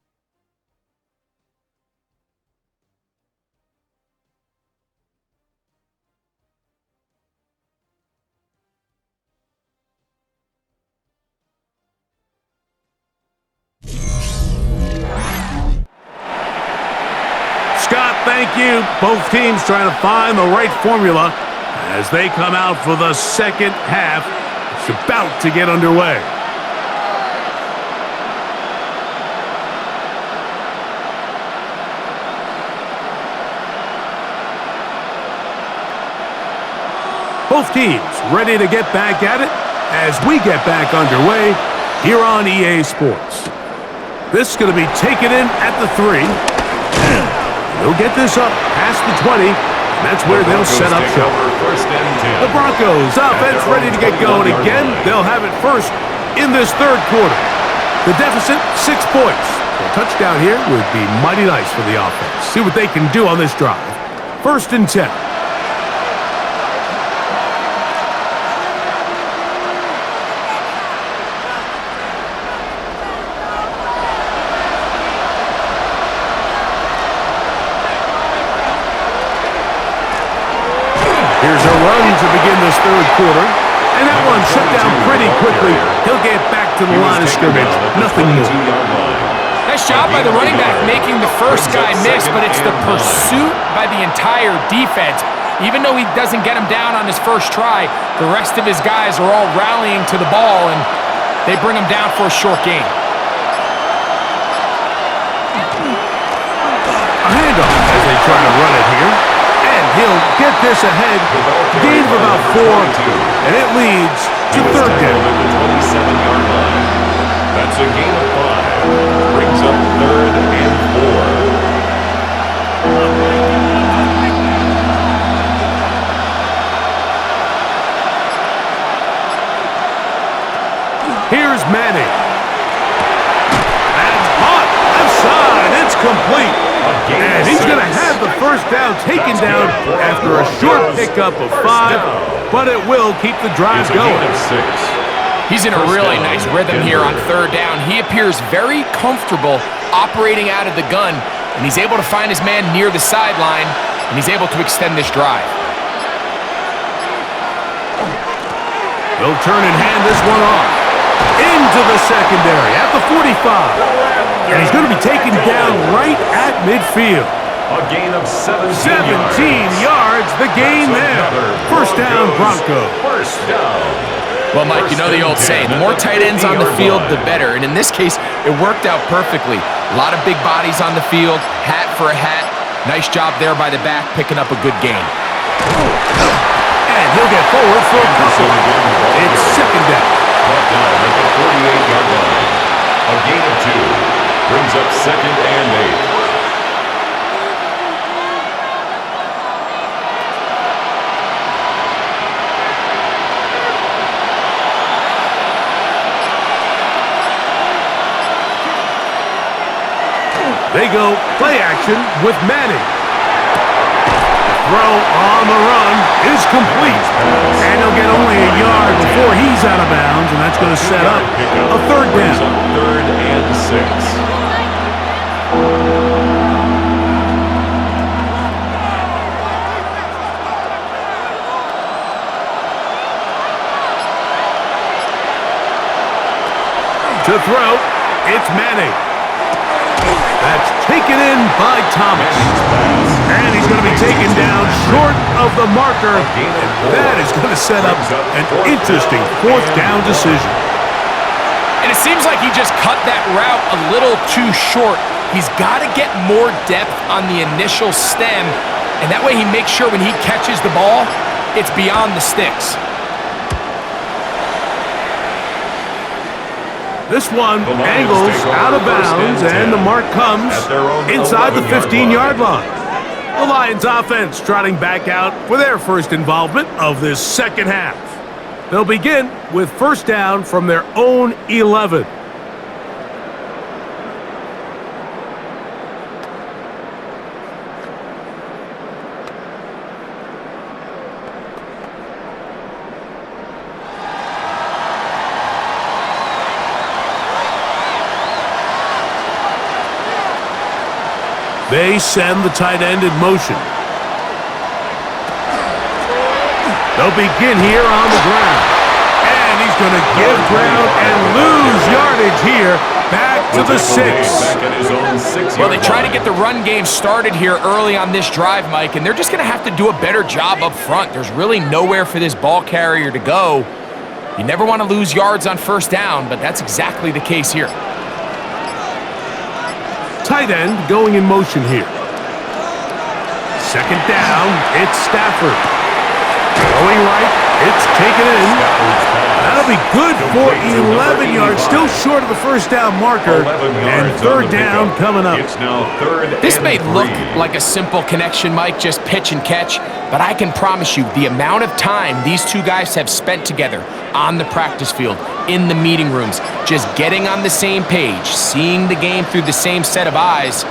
Scott, thank you. Both teams trying to find the right formula as they come out for the second half. It's about to get underway. Both teams ready to get back at it as we get back underway here on EA Sports. This is going to be taken in at the 3. They'll get this up past the 20, and that's where they'll set up shop. The Broncos offense ready to get going again. They'll have it first in this third quarter. The deficit, 6 points. A touchdown here would be mighty nice for the offense. See what they can do on this drive. 1st and 10. Here's a run to begin this third quarter. And that one shut down pretty quickly. He'll get back to the line of scrimmage. Nothing more. Nice job by the running back making the first guy miss, but it's the pursuit by the entire defense. Even though he doesn't get him down on his first try, the rest of his guys are all rallying to the ball, and they bring him down for a short gain. A handoff as they try to run it here. He'll get this ahead, gain of about 4, and it leads to third down. That's a gain of 5. Brings up 3rd and 4. Here's Manning. That's hot. Left side. It's complete. And he's going to have the first down taken down after a short pickup of 5, but it will keep the drive going. He's in a really nice rhythm here on third down. He appears very comfortable operating out of the gun, and he's able to find his man near the sideline, and he's able to extend this drive. He'll turn and hand this one off into the secondary at the 45. And he's going to be taken down right at midfield. A gain of 17 yards, the gain there. First down, Broncos. First down. Well, Mike, you know the old saying, the more tight ends on the field, the better. And in this case, it worked out perfectly. A lot of big bodies on the field, hat for a hat. Nice job there by the back, picking up a good gain. And he'll get forward for a couple. It's second down. Brought down at the 48-yard line. A gain of 2. Brings up 2nd and 8. They go play action with Manning. The throw on the run is complete. And he'll get only a yard before he's out of bounds, and that's going to set up a third down. 3rd and 6. To throw, it's Manning. That's taken in by Thomas. And he's going to be taken down short of the marker. That is going to set up an interesting fourth down decision. And it seems like he just cut that route a little too short. He's got to get more depth on the initial stem and that way he makes sure when he catches the ball, it's beyond the sticks. This one angles out of bounds, and the mark comes inside the 15-yard line. The Lions offense trotting back out for their first involvement of this second half. They'll begin with first down from their own 11. They send the tight end in motion. They'll begin here on the ground. And he's going to give ground and lose yardage here back to the 6. Well, they try to get the run game started here early on this drive, Mike, and they're just going to have to do a better job up front. There's really nowhere for this ball carrier to go. You never want to lose yards on first down, but that's exactly the case here. Tight end going in motion here. Second down, it's Stafford. Going right, it's taken in. That'll be good for 11 yards, still short of the first down marker, and third down coming up. It's now third This may and look 3. like a simple connection, Mike, just pitch and catch, but I can promise you the amount of time these two guys have spent together on the practice field, in the meeting rooms, just getting on the same page, seeing the game through the same set of eyes,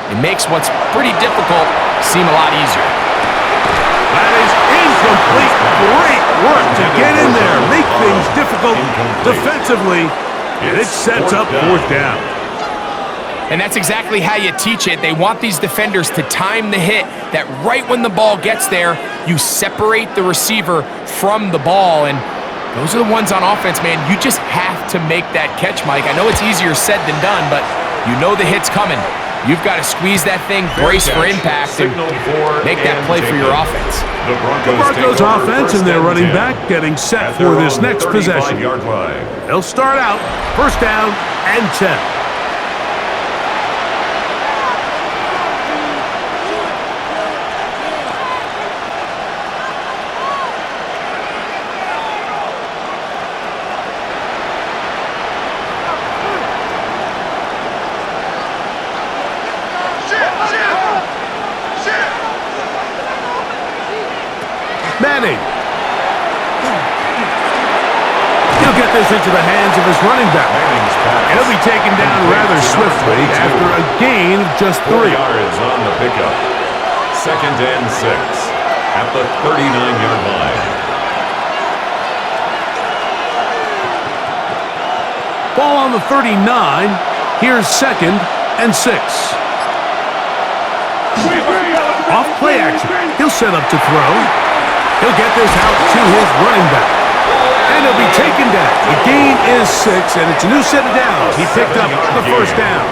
it makes what's pretty difficult seem a lot easier. That is incomplete. Great work to get in there, make things difficult defensively, and it sets up fourth down. And that's exactly how you teach it. They want these defenders to time the hit, that right when the ball gets there, you separate the receiver from the ball. And those are the ones on offense, man. You just have to make that catch, Mike. I know it's easier said than done, but you know the hit's coming. You've got to squeeze that thing, brace for impact, and make that play for your offense. The Broncos offense and their running back getting set for this next possession. They'll start out first down and 10. Manning. He'll get this into the hands of his running back. And he'll be taken down rather swiftly after a gain of just 3. 4 yards on the pickup. Second and 6 at the 39-yard line. Ball on the 39. Here's second and 6. Off play action. He'll set up to throw. He'll get this out to his running back. And he'll be taken down. The gain is 6, and it's a new set of downs. He picked up the first down.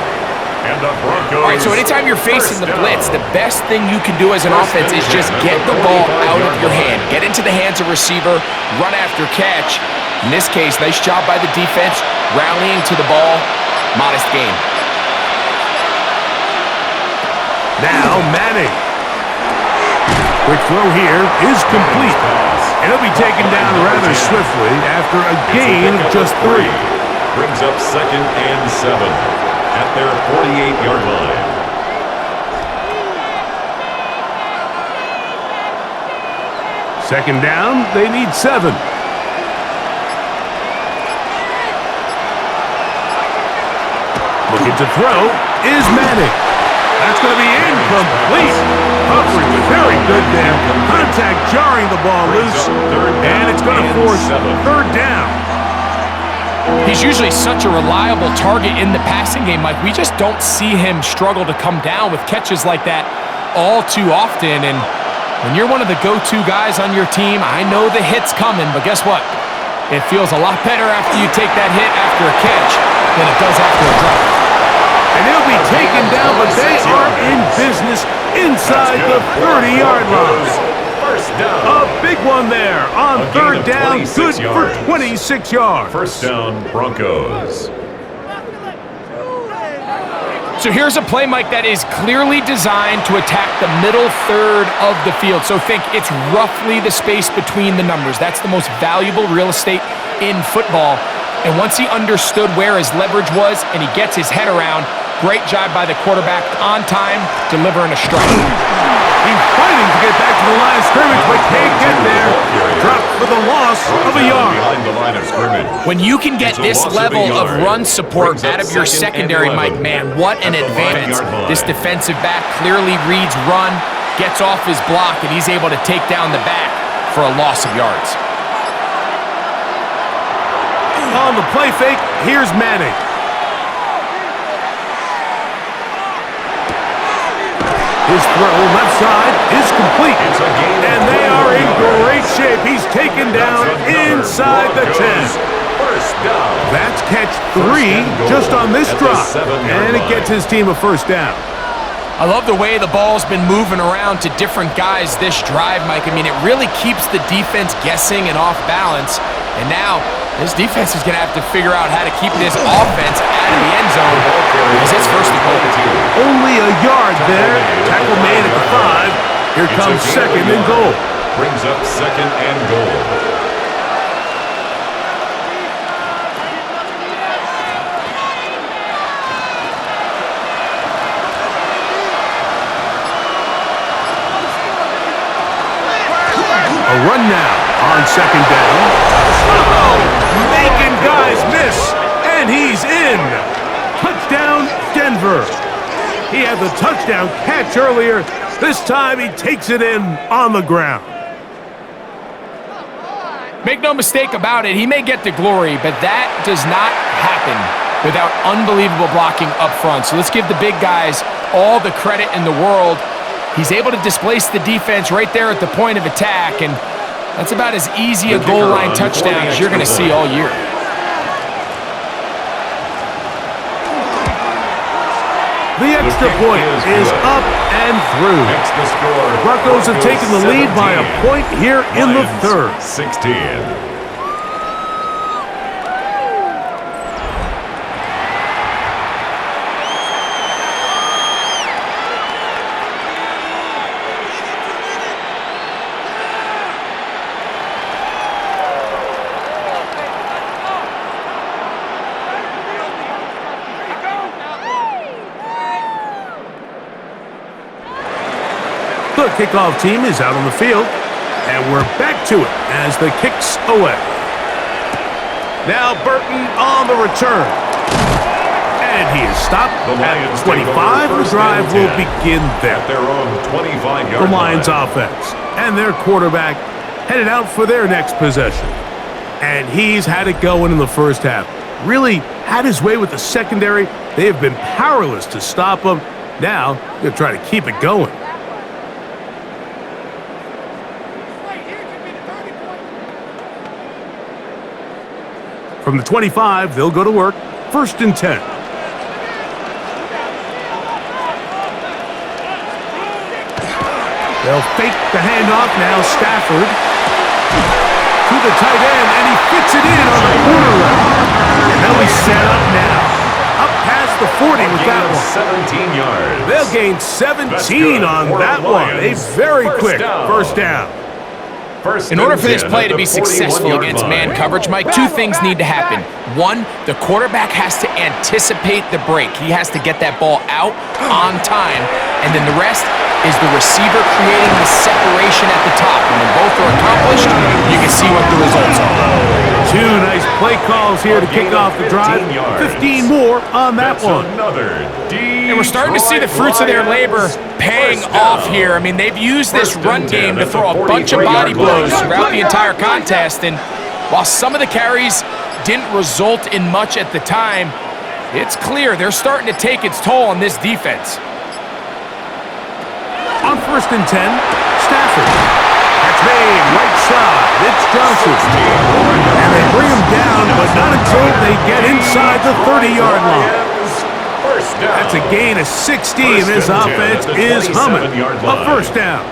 And the Broncos. All right, so anytime you're facing the blitz, the best thing you can do as an offense is just get the ball out of your hand. Get into the hands of receiver, run after catch. In this case, nice job by the defense, rallying to the ball. Modest gain. Now Manning. Quick throw here is complete. And he'll be taken down rather swiftly after a gain of just 3. Brings up second and 7 at their 48-yard line. Second down, they need 7. Looking to throw is Manning. That's going to be incomplete. Humphrey was very good there. Contact jarring the ball loose, and it's going to force third down. He's usually such a reliable target in the passing game, Mike. We just don't see him struggle to come down with catches like that all too often. And when you're one of the go-to guys on your team, I know the hit's coming, but guess what? It feels a lot better after you take that hit after a catch than it does after a drop. And he'll be taken down, but they are in business inside the 30-yard line. First down. A big one there on third down, good for 26 yards. First down, Broncos. So here's a play, Mike, that is clearly designed to attack the middle third of the field. So think it's roughly the space between the numbers. That's the most valuable real estate in football. And once he understood where his leverage was and he gets his head around, great job by the quarterback on time, delivering a strike. He's fighting to get back to the line of scrimmage, but can't get there. Dropped for the loss of a yard. Behind the line of scrimmage. When you can get this level of run support out of your secondary, Mike, man, what an advance. This defensive back clearly reads run, gets off his block, and he's able to take down the back for a loss of yards. On the play fake, here's Manning. His throw left side is complete, and they are in great shape. He's taken down inside the 10. First down. That's catch 3 just on this drop, and it gets his team a first down. I love the way the ball's been moving around to different guys this drive, Mike. I mean, it really keeps the defense guessing and off balance. And now, this defense is going to have to figure out how to keep this offense out of the end zone because it's first and goal. Only a yard there. Tackle made at the 5. Here comes second and goal. Brings up second and goal. A run now on second down. Making guys miss, and he's in. Touchdown, Denver. He had the touchdown catch earlier. This time he takes it in on the ground. Make no mistake about it, he may get the glory, but that does not happen without unbelievable blocking up front. So let's give the big guys all the credit in the world. He's able to displace the defense right there at the point of attack, and that's about as easy a goal line touchdown as you're going to see all year. The extra point is up and through. The Broncos have taken the lead by a point here in the third. 16. The kickoff team is out on the field, and we're back to it as the kick's away. Now Burton on the return. And he is stopped at 25. The drive will begin there. At their own 25-yard The Lions line. offense and their quarterback headed out for their next possession. And he's had it going in the first half. Really had his way with the secondary. They have been powerless to stop him. Now, they're trying to keep it going. From the 25, they'll go to work. First and 10. They'll fake the handoff now. Stafford to the tight end, and he fits it in on the corner route. And they'll be set up now. Up past the 40 with that one. 17 yards. They'll gain 17 on that one. A very quick first down. In order for this play to be successful against man coverage, Mike, two things need to happen. One, the quarterback has to anticipate the break. He has to get that ball out on time. And then the rest is the receiver creating the separation at the top. And when both are accomplished, you can see what the results are. Two nice play calls here to kick off the drive. 15 more on that one. And we're starting to see the fruits of their labor paying off here. I mean, they've used this run game to throw a bunch of body blows throughout the entire contest. And while some of the carries didn't result in much at the time, it's clear they're starting to take its toll on this defense. On first and 10, Stafford. That's made right side. It's Johnson. And they bring him down, but not until they get inside the 30-yard line. That's a gain of 60, and this offense is humming. A first down.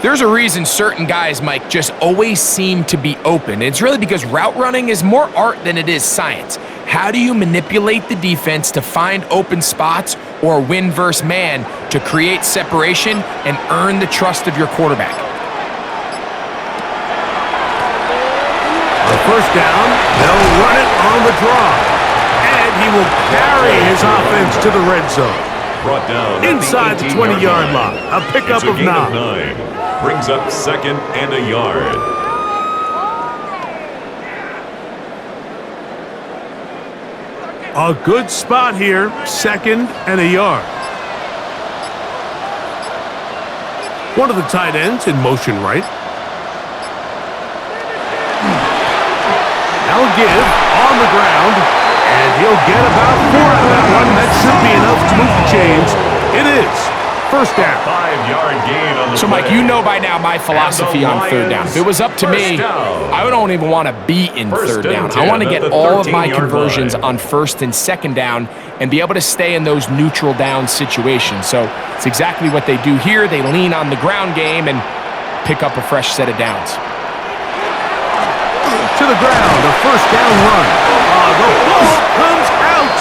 There's a reason certain guys, Mike, just always seem to be open. It's really because route running is more art than it is science. How do you manipulate the defense to find open spots or win versus man to create separation and earn the trust of your quarterback? On first down, they'll run it on the draw. And he will carry his offense to the red zone. Brought down Inside the 20-yard line. A pickup of 9. Brings up 2nd and a yard. A good spot here, 2nd and a yard. One of the tight ends in motion right. They'll give on the ground, and he'll get about 4 out of that one. That should be enough to move the chains. It is. First down. 5-yard gain on the So, Mike, you know by now my philosophy on third down. If it was up to me, I don't even want to be in third down. I want to get all of my conversions on first and second down and be able to stay in those neutral down situations. So it's exactly what they do here. They lean on the ground game and pick up a fresh set of downs. To the ground, a first down run. The ball comes out.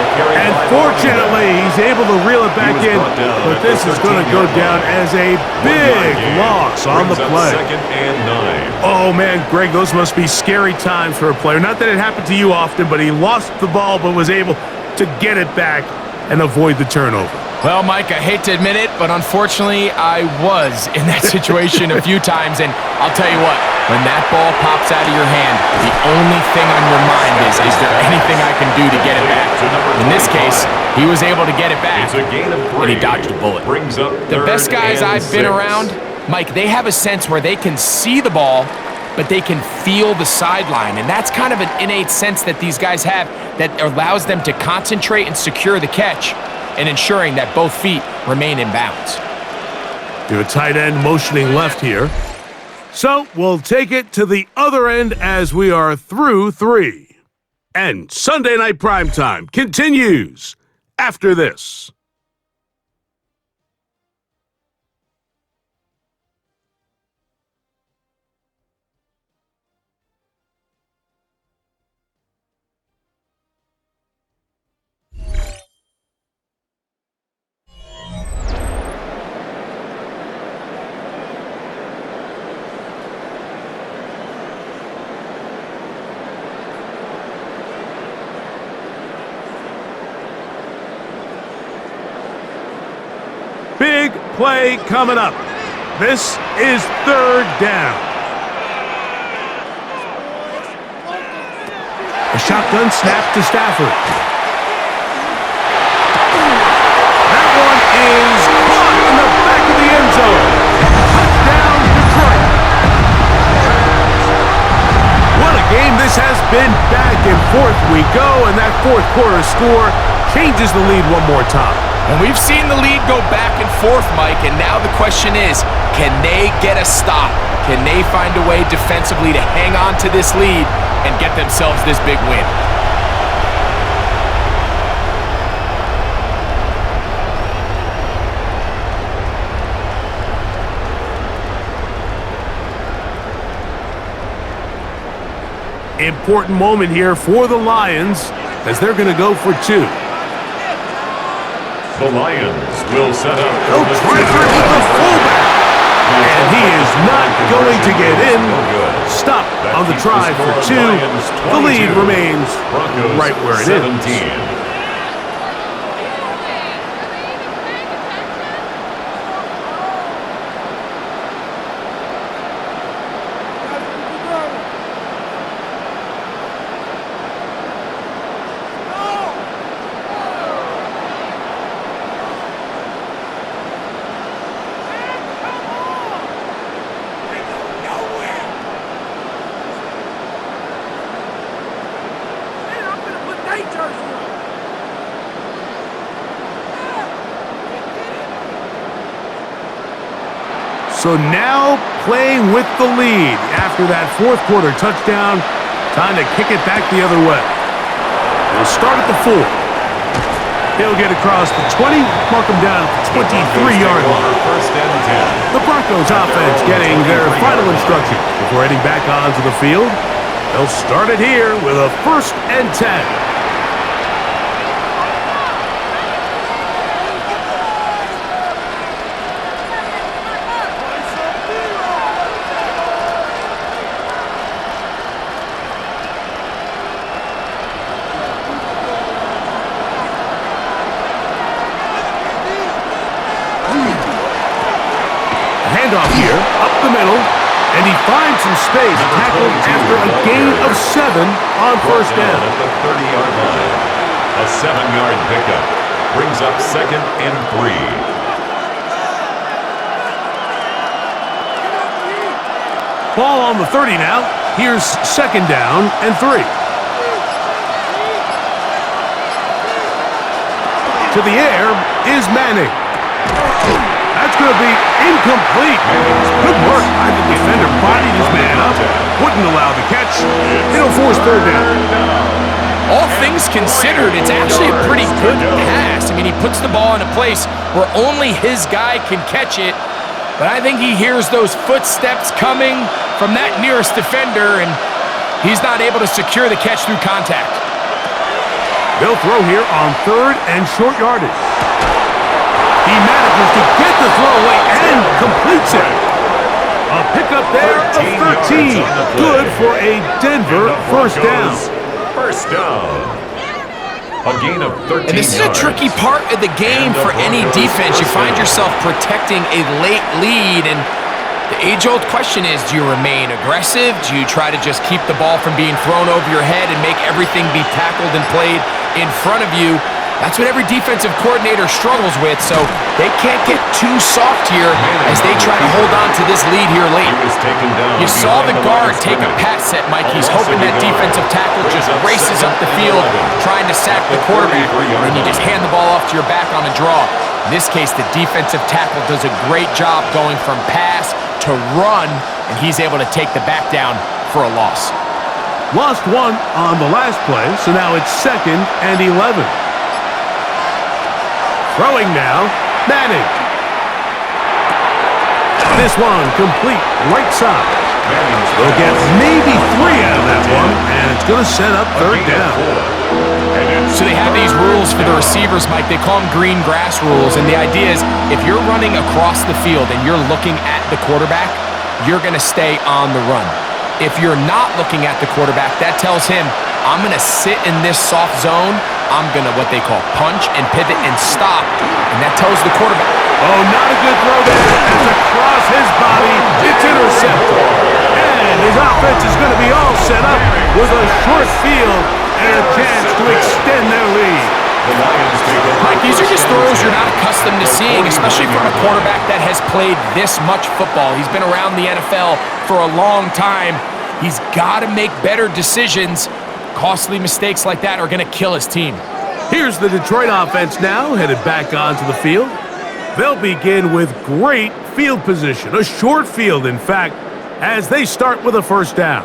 And fortunately, he's able to reel it back in, but this is going to go down as a big loss on the play. 2nd and 9. Oh, man, Greg, those must be scary times for a player. Not that it happened to you often, but he lost the ball but was able to get it back and avoid the turnover. Well, Mike, I hate to admit it, but unfortunately, I was in that situation a few times, and I'll tell you what, when that ball pops out of your hand, the only thing on your mind is there anything I can do to get it back? In this case, he was able to get it back, and he dodged a bullet. The best guys I've been around, Mike, they have a sense where they can see the ball, but they can feel the sideline, and that's kind of an innate sense that these guys have that allows them to concentrate and secure the catch and ensuring that both feet remain in bounds. Do a tight end motioning left here. So we'll take it to the other end as we are through 3. And Sunday Night Primetime continues after this. Big play coming up. This is third down. A shotgun snap to Stafford. That one is caught in the back of the end zone. Touchdown, Detroit. What a game this has been. Back and forth we go, and that fourth quarter score changes the lead one more time. And we've seen the lead go back and forth, Mike, and now the question is, can they get a stop? Can they find a way defensively to hang on to this lead and get themselves this big win? Important moment here for the Lions as they're going to go for 2. The Lions will set up. They'll try for the fullback. And he is not going to get in. Stop on the try for 2. The lead remains right where it is. So now playing with the lead after that fourth quarter touchdown, time to kick it back the other way. They'll start at the 4. He'll get across the 20, mark him down at the 23-yard line. The Broncos offense getting their final instructions before heading back onto the field. They'll start it here with a 1st and 10. Handoff here, up the middle, and he finds some space, tackled after a gain of 7 on 1st down. At the 30-yard line, a 7-yard pickup brings up 2nd and 3. Ball on the 30 now. Here's 2nd down and 3. To the air is Manning. That's going to be incomplete. Good work by the defender. Bodied his man up. Wouldn't allow the catch. It'll force 3rd down. All things considered, it's actually a pretty good pass. I mean, he puts the ball in a place where only his guy can catch it. But I think he hears those footsteps coming from that nearest defender, and he's not able to secure the catch through contact. They'll throw here on 3rd and short yardage. He manages to get the throw away and completes it. A pickup there of 13. Good for a Denver 1st down. 1st down. A gain of 13 And this is a tricky part of the game for any defense. You find yourself protecting a late lead, and the age-old question is, do you remain aggressive? Do you try to just keep the ball from being thrown over your head and make everything be tackled and played in front of you? That's what every defensive coordinator struggles with, so they can't get too soft here as they try to hold on to this lead here late. You saw the guard take a pass set, Mike. He's hoping that defensive tackle just races up the field trying to sack the quarterback, and then you just hand the ball off to your back on a draw. In this case, the defensive tackle does a great job going from pass to run, and he's able to take the back down for a loss. Lost 1 on the last play, so now it's 2nd and 11. Throwing now, Manning. This one complete, right side. They'll get maybe 3 out of that one, and it's going to set up 3rd down. So they have these rules for the receivers, Mike. They call them green grass rules, and the idea is if you're running across the field and you're looking at the quarterback, you're going to stay on the run. If you're not looking at the quarterback, that tells him, I'm going to sit in this soft zone. I'm going to what they call punch and pivot and stop, and that tells the quarterback. Oh, not a good throw there. It's across his body. It's intercepted. And his offense is going to be all set up with a short field and a chance to extend their lead. Mike, these are just throws you're not accustomed to seeing, especially from a quarterback that has played this much football. He's been around the NFL for a long time. He's got to make better decisions. Costly mistakes like that are going to kill his team. Here's the Detroit offense now, headed back onto the field. They'll begin with great field position, a short field, in fact, as they start with a 1st down.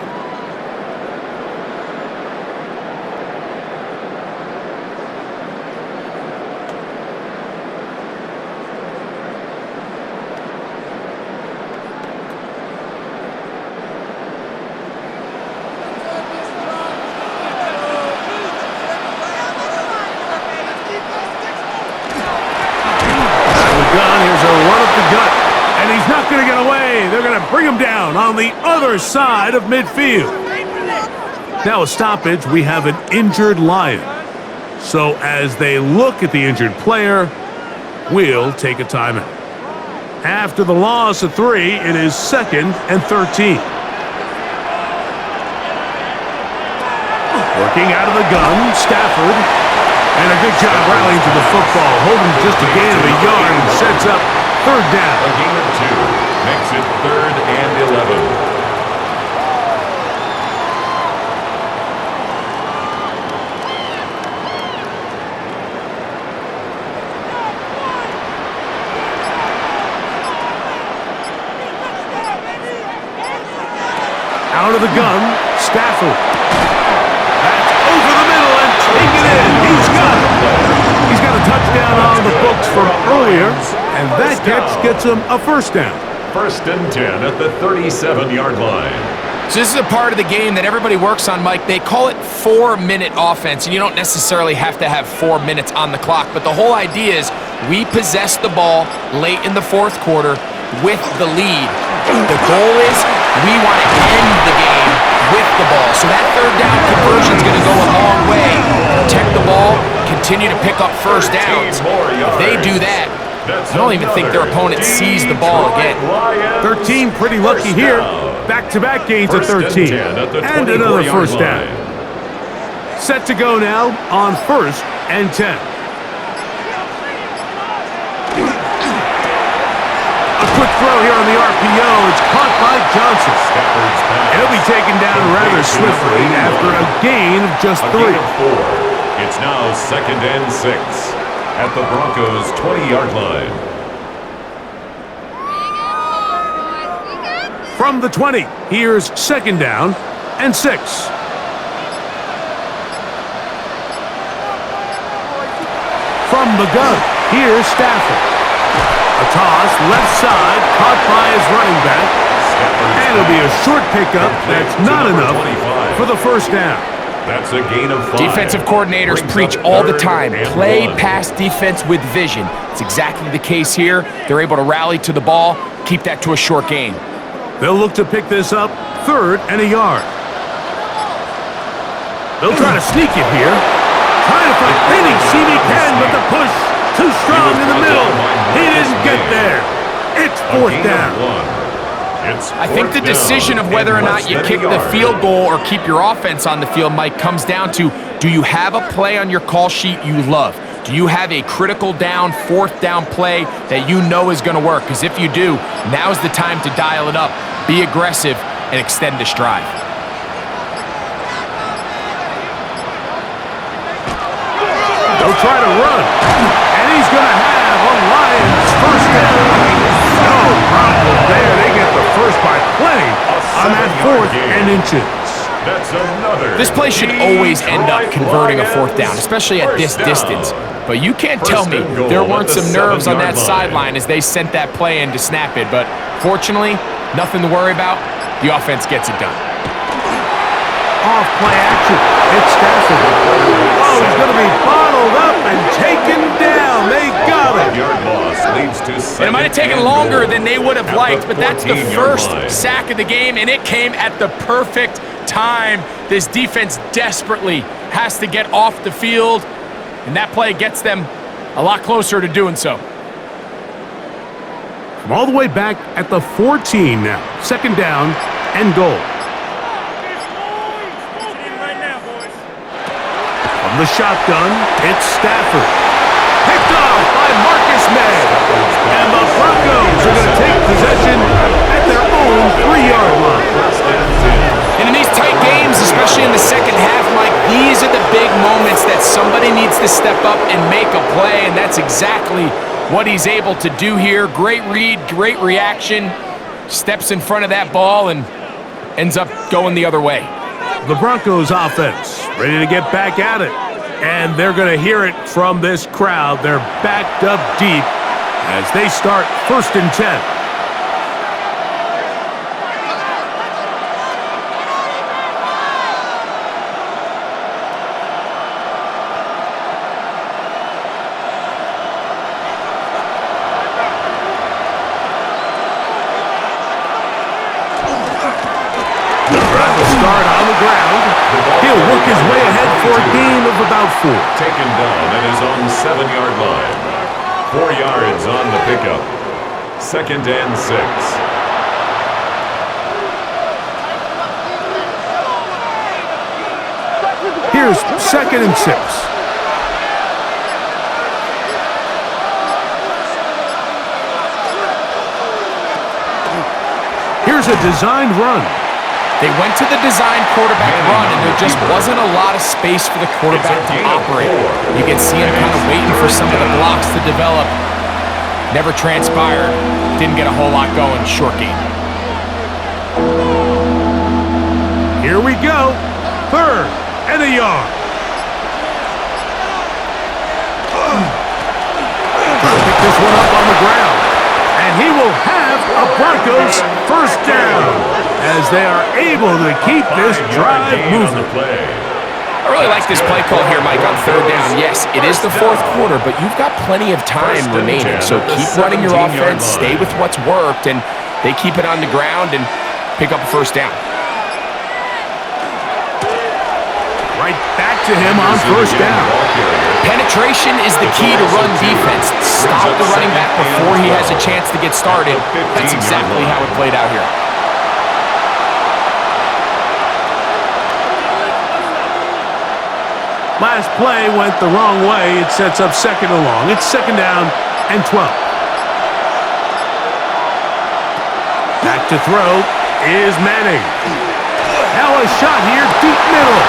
Going to get away. They're going to bring him down on the other side of midfield. Now a stoppage. We have an injured Lion. So as they look at the injured player, we'll take a timeout. After the loss of 3, it is 2nd and 13. Working out of the gun, Stafford. And a good job rallying to the football. Holding just a gain of a yard and sets up 3rd down. A gain of 2 makes it 3rd and 11. Out of the gun, Stafford. That's over the middle and take it in. He's got it. He's got a touchdown on the books from earlier, and that catch gets him a 1st down. 1st and 10 at the 37-yard line. So this is a part of the game that everybody works on, Mike. They call it 4-minute offense, and you don't necessarily have to have 4 minutes on the clock, but the whole idea is we possess the ball late in the fourth quarter with the lead. The goal is we want to end the game with the ball. So that third down conversion is going to go a long way. Protect the ball, continue to pick up first downs. If they do that, I don't even think their opponent sees the ball again. 13 pretty lucky here. Back-to-back gains at 13. And another first down. Set to go now on 1st and 10. A quick throw here on the RPO. It's caught by Johnson. And he'll be taken down rather swiftly after a gain of just 3. It's now 2nd and 6 at the Broncos' 20-yard line. From the 20, here's 2nd down and 6. From the gun, here's Stafford. A toss, left side, caught by his running back. And it'll be a short pickup that's not enough for the first down. That's a gain of 5. Defensive coordinators preach all the time, play pass defense with vision. It's exactly the case here. They're able to rally to the ball, keep that to a short gain. They'll look to pick this up 3rd and a yard. They'll try to sneak it here. Trying to find any seam he can, but the push too strong in the middle. He didn't get there. It's 4th down. I think the decision of whether or not you kick the field goal or keep your offense on the field, Mike, comes down to, do you have a play on your call sheet you love? Do you have a critical down, 4th down play that you know is going to work? Because if you do, now's the time to dial it up, be aggressive, and extend this drive. They'll try to run, and he's going to have a Lions first down. No problem there. They get the first by plenty on that 4th and inches. That's another. This play should always end up converting a 4th down, especially at this distance. But you can't tell me there weren't some nerves on that sideline as they sent that play in to snap it. But fortunately, nothing to worry about. The offense gets it done. Off play action. It's Stafford. Oh, he's going to be bottled up and taken down. They got it. And it might have taken longer than they would have liked, but that's the first sack of the game, and it came at the perfect time. This defense desperately has to get off the field, and that play gets them a lot closer to doing so. From all the way back at the 14 now. 2nd down and goal. From the shotgun, it's Stafford. Picked off by Marcus May. And the Broncos are going to take possession at their own 3-yard line. And in these tight games, especially in the second half, Mike, these are the big moments that somebody needs to step up and make a play, and that's exactly what he's able to do here. Great read, great reaction, steps in front of that ball and ends up going the other way. The Broncos offense ready to get back at it, and they're going to hear it from this crowd. They're backed up deep as they start 1st and 10. Start on the ground. He'll work his way ahead for a gain of about 4. Taken down at his own 7-yard line. 4 yards on the pickup. 2nd and 6. Here's 2nd and 6. Here's a designed run. They went to the design quarterback run, and there just wasn't a lot of space for the quarterback to operate. You can see him kind of waiting for some of the blocks to develop. Never transpired. Didn't get a whole lot going. Short game. Here we go. 3rd and a yard. Trying to pick this one up on the ground. And he will have a Broncos first down. as they are able to keep this drive moving. I really like this play call here, Mike, on third down. Yes, it is the fourth quarter, but you've got plenty of time remaining. So keep running your offense, stay with what's worked, and they keep it on the ground and pick up a first down. Right back to him on first down. Penetration is the key to run defense. Stop the running back before he has a chance to get started. That's exactly how it played out here. Last play went the wrong way. It sets up second and long. It's second down and 12. Back to throw is Manning. Now a shot here, deep middle.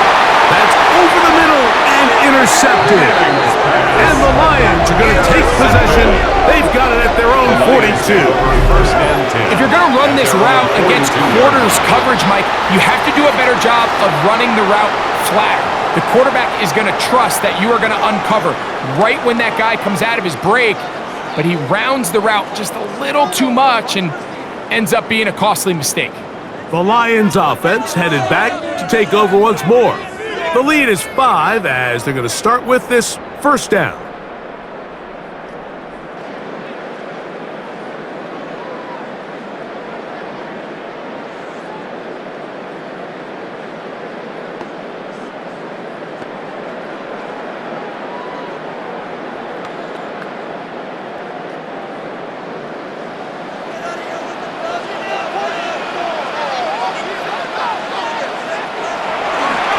That's over the middle and intercepted. And the Lions are going to take possession. They've got it at their own 42. If you're going to run this route against quarters coverage, Mike, you have to do a better job of running the route flat. The quarterback is going to trust that you are going to uncover right when that guy comes out of his break, but he rounds the route just a little too much and ends up being a costly mistake. The Lions offense headed back to take over once more. The lead is 5 as they're going to start with this first down.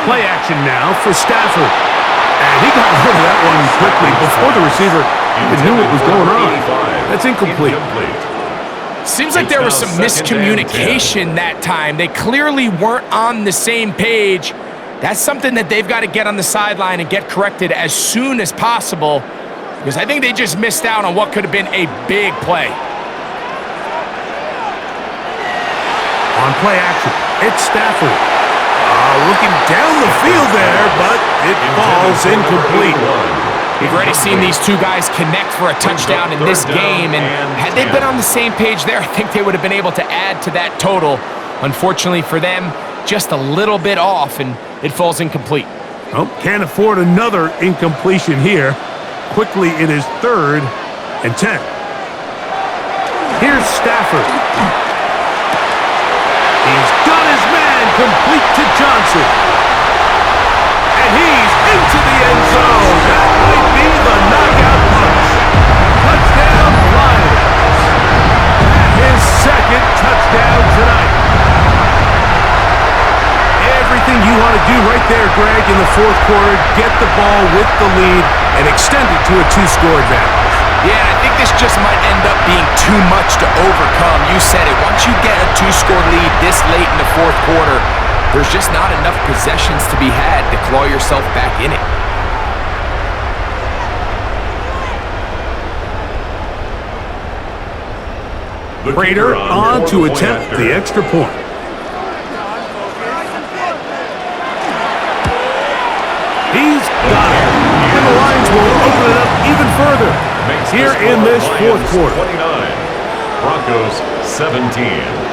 Play action now for Stafford. And he got rid of that one quickly before the receiver even knew what was going on. That's incomplete. Seems like there was some miscommunication that time. They clearly weren't on the same page. That's something that they've got to get on the sideline and get corrected as soon as possible, because I think they just missed out on what could have been a big play. On play action, it's Stafford. Looking down the field there, but it falls incomplete. We've already seen these two guys connect for a touchdown in this game, and had they been on the same page there, I think they would have been able to add to that total. Unfortunately for them, just a little bit off, and it falls incomplete. Well, can't afford another incompletion here. Quickly, it is 3rd and 10. Here's Stafford. He's got his man complete to Johnson. And he's into the end zone. That might be the knockout punch. Touchdown, Lions. His second touchdown tonight. Everything you want to do right there, Greg, in the fourth quarter, get the ball with the lead and extend it to a 2-score advantage. Yeah, I think this just might end up being too much to overcome. You said it. Once you get a 2-score lead this late in the fourth quarter, there's just not enough possessions to be had to claw yourself back in it. Prater on to attempt the extra point. He's got it. And the Lions will open it up even further here in this fourth quarter. 29, Broncos 17.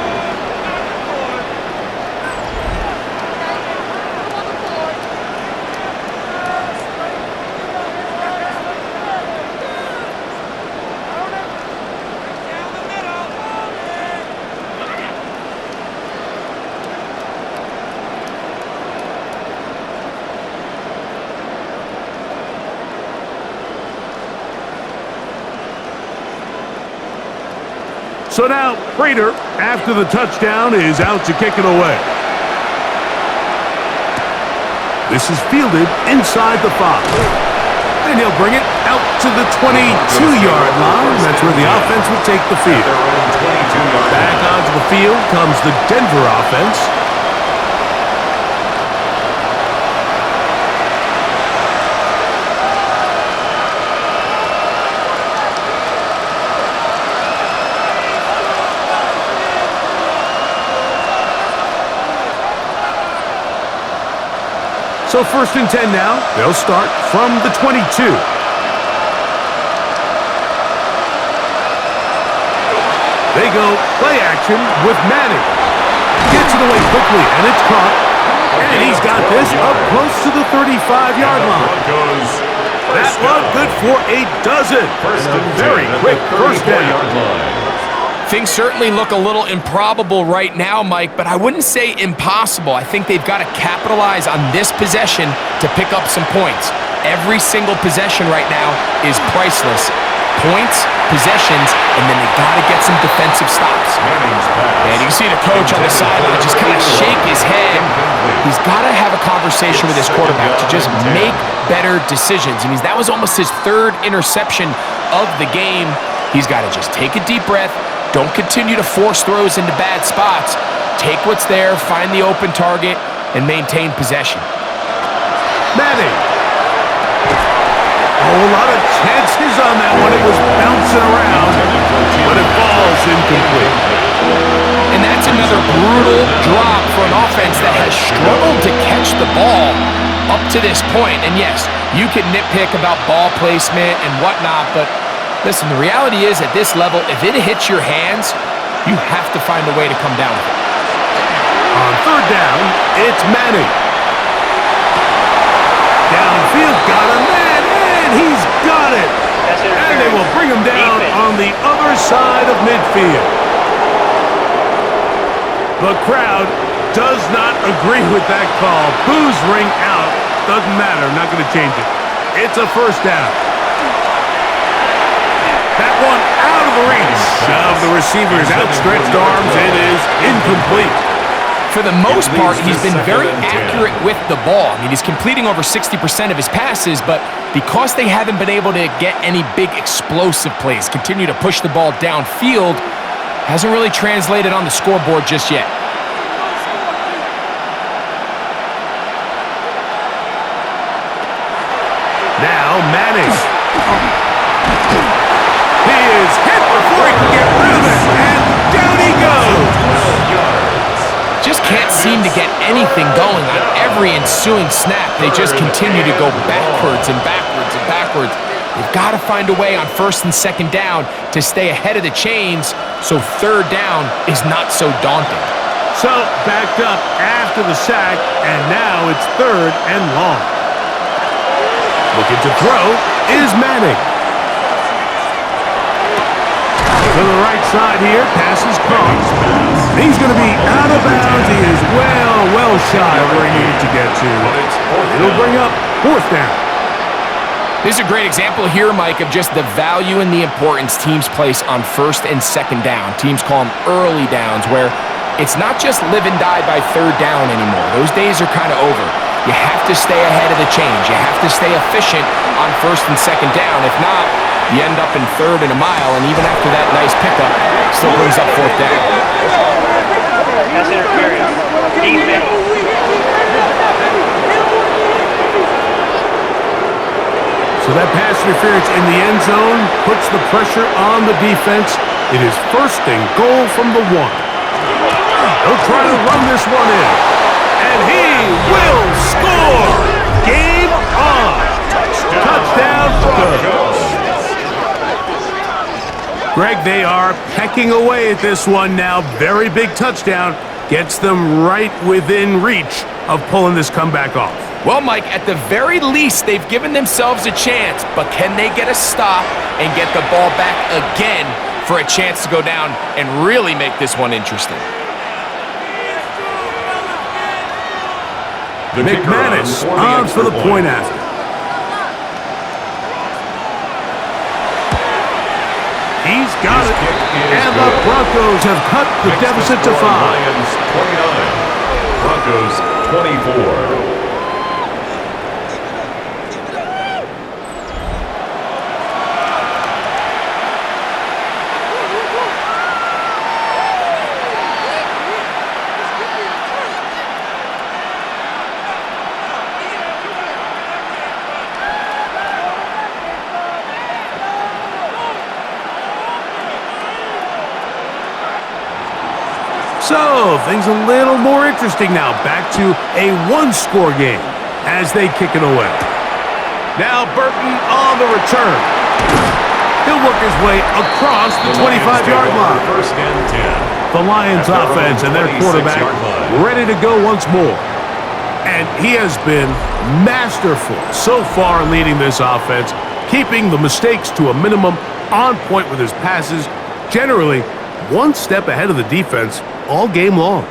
So now, Prater, after the touchdown, is out to kick it away. This is fielded inside the 5. And he'll bring it out to the 22-yard line. That's where the offense will take the field. Back onto the field comes the Denver offense. So 1st and 10 now. They'll start from the 22. They go play action with Manning. Gets it away quickly, and it's caught. And he's got this up close to the 35-yard line. Broncos. That one good for a dozen. And a very quick first down. Things certainly look a little improbable right now, Mike, but I wouldn't say impossible. I think they've got to capitalize on this possession to pick up some points. Every single possession right now is priceless. Points, possessions, and then they got to get some defensive stops. And you can see the coach on the sideline just kind of shake his head. He's got to have a conversation with his quarterback to just make better decisions. I mean, that was almost his third interception of the game. He's got to just take a deep breath. Don't continue to force throws into bad spots. Take what's there, find the open target, and maintain possession. Manning. Oh, a lot of chances on that one. It was bouncing around, but it falls incomplete. And that's another brutal drop for an offense that has struggled to catch the ball up to this point. And yes, you can nitpick about ball placement and whatnot, but listen, the reality is at this level, if it hits your hands, you have to find a way to come down with it. On third down, it's Manning. Downfield, got a man, and he's got it. And they will bring him down on the other side of midfield. The crowd does not agree with that call. Boos ring out. Doesn't matter. Not going to change it. It's a first down. That one out of the reach of the receiver's outstretched arms. It is incomplete. For the most part, he's been very accurate with the ball. I mean, he's completing over 60% of his passes, but because they haven't been able to get any big explosive plays, continue to push the ball downfield, hasn't really translated on the scoreboard just yet. Now Manning. He is hit before he can get rid of it, and down he goes. Just can't seem to get anything going on every ensuing snap. They just continue to go backwards and backwards and backwards. They've got to find a way on first and second down to stay ahead of the chains so third down is not so daunting. So backed up after the sack, and now it's third and long. Looking to throw is Manning. To the right side here, pass is caught. He's going to be out of bounds. He is well shy of where he needed to get to. It'll bring up fourth down. This is a great example here, Mike, of just the value and the importance teams place on first and second down. Teams call them early downs, where it's not just live and die by third down anymore. Those days are kind of over. You have to stay ahead of the chains. You have to stay efficient on first and second down. If not, you end up in third and a mile, and even after that nice pickup, still brings up fourth down. Pass interference. Defense. So that pass interference in the end zone puts the pressure on the defense. It is first and goal from the one. They'll try to run this one in. And he will score! Game on! Touchdown Broncos! Greg, they are pecking away at this one now. Very big touchdown. Gets them right within reach of pulling this comeback off. Well, Mike, at the very least, they've given themselves a chance, but can they get a stop and get the ball back again for a chance to go down and really make this one interesting? McManus on for the point after. He's got it. And the Broncos have cut the deficit to 5. Lions 29, Broncos 24. So, things a little more interesting now. Back to a one-score game as they kick it away. Now Burton on the return. He'll He'll work his way across the 25-yard line. First and 10. The Lions offense and their quarterback ready to go once more. And he has been masterful so far leading this offense, keeping the mistakes to a minimum, on point with his passes, generally one step ahead of the defense all game long.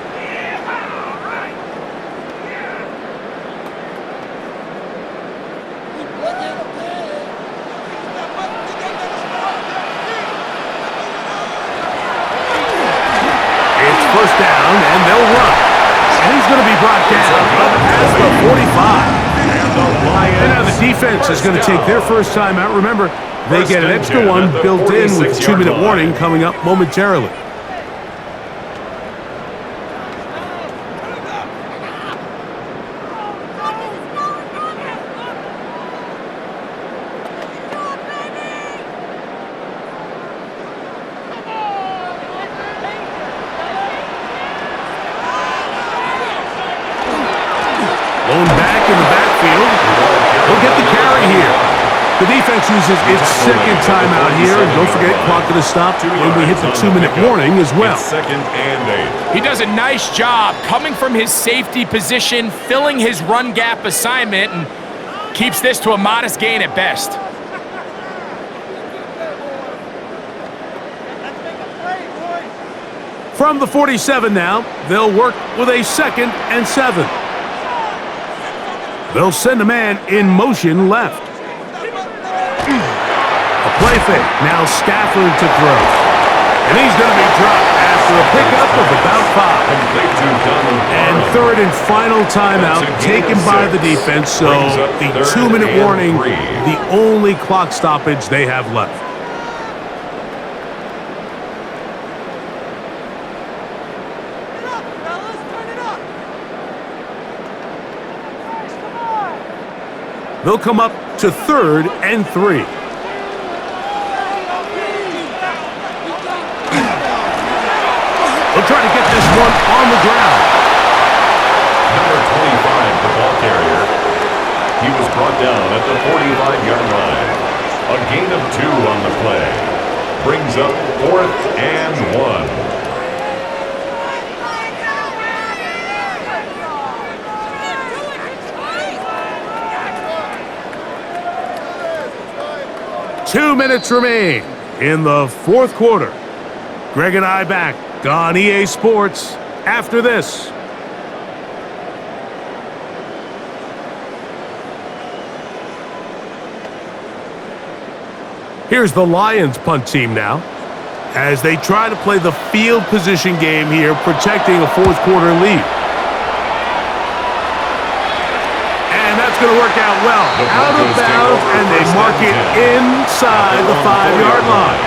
First down, and they'll run. And he's going to be brought down up past the 45. And now the defense is going to take their first time out. Remember, they get an extra one built in with a 2-minute warning coming up momentarily. Lone back in the backfield. He'll get the carry here. The defense uses its second timeout here. And don't forget, clock going to stop when we hit the 2-minute warning as well. Second and 8. He does a nice job coming from his safety position, filling his run gap assignment, and keeps this to a modest gain at best. From the 47 now, they'll work with a 2nd and 7. They'll send a man in motion left. A play fake. Now Stafford to throw. And he's going to be dropped after a pickup of about 5. And third and final timeout taken by the defense. So the 2-minute warning, the only clock stoppage they have left. They'll come up to 3rd and 3. They'll try to get this one on the ground. Number 25, the ball carrier. He was brought down at the 45-yard line. A gain of 2 on the play. Brings up 4th and 1. Two minutes remain in the fourth quarter. Greg and I back on EA Sports after this. Here's the Lions punt team now as they try to play the field position game here, protecting a fourth quarter lead. And that's going to work out well. Out of bounds, and they mark it inside the 5-yard line.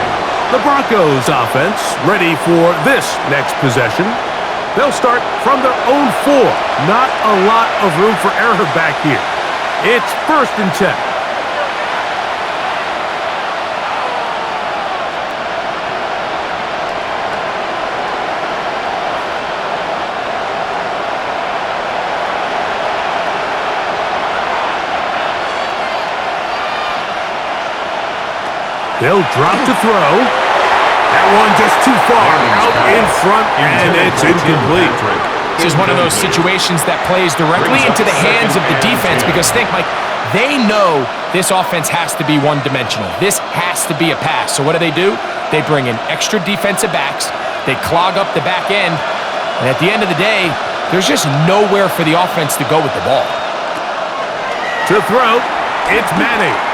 The Broncos offense ready for this next possession. They'll start from their own 4. Not a lot of room for error back here. It's 1st and 10. They'll drop to throw. That one just too far out in front, and it's incomplete. This is one of those situations that plays directly into the hands of the defense because think, Mike, they know this offense has to be one-dimensional. This has to be a pass. So what do? They bring in extra defensive backs. They clog up the back end. And at the end of the day, there's just nowhere for the offense to go with the ball. To throw, it's Manning.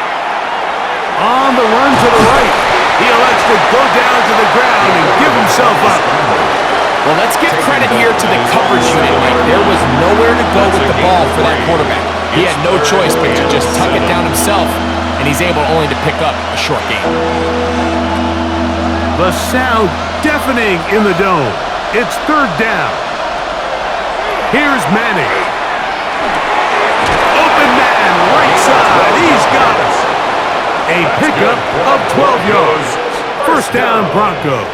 On the run to the right. He elects to go down to the ground and give himself up. Well, let's give credit here to the coverage unit, Mike. There was nowhere to go with the ball for that quarterback. He had no choice but to just tuck it down himself, and he's able only to pick up a short gain. The sound deafening in the dome. It's 3rd down. Here's Manning. Open man, right side. He's got it. A pickup of 12 yards. First down, Broncos.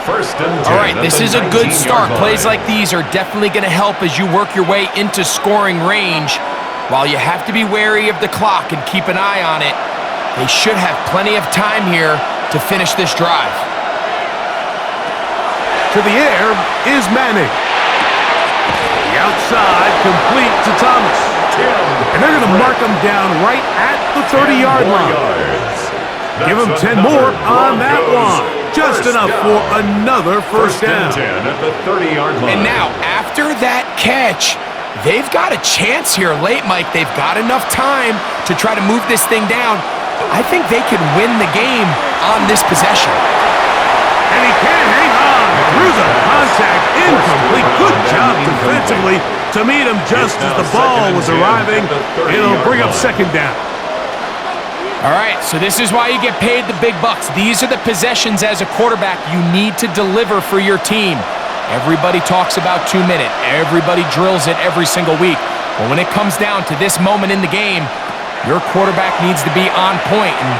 First and 10. All right, this is a good start. Plays like these are definitely going to help as you work your way into scoring range. While you have to be wary of the clock and keep an eye on it, They should have plenty of time here to finish this drive. To the air is Manning. The outside, complete to Thomas. And they're going to mark him down right at the 30-yard line. Give him 10 more on that one. Just enough for another first down. At the 30-yard line. And now, after that catch, they've got a chance here late, Mike. They've got enough time to try to move this thing down. I think they could win the game on this possession. And he can hang on through the contact. Incomplete. Good job defensively to meet him just as the ball was arriving. It'll bring up second down. All right, so this is why you get paid the big bucks. These are the possessions as a quarterback you need to deliver for your team. Everybody talks about 2 minute. Everybody drills it every single week. But when it comes down to this moment in the game, your quarterback needs to be on point. And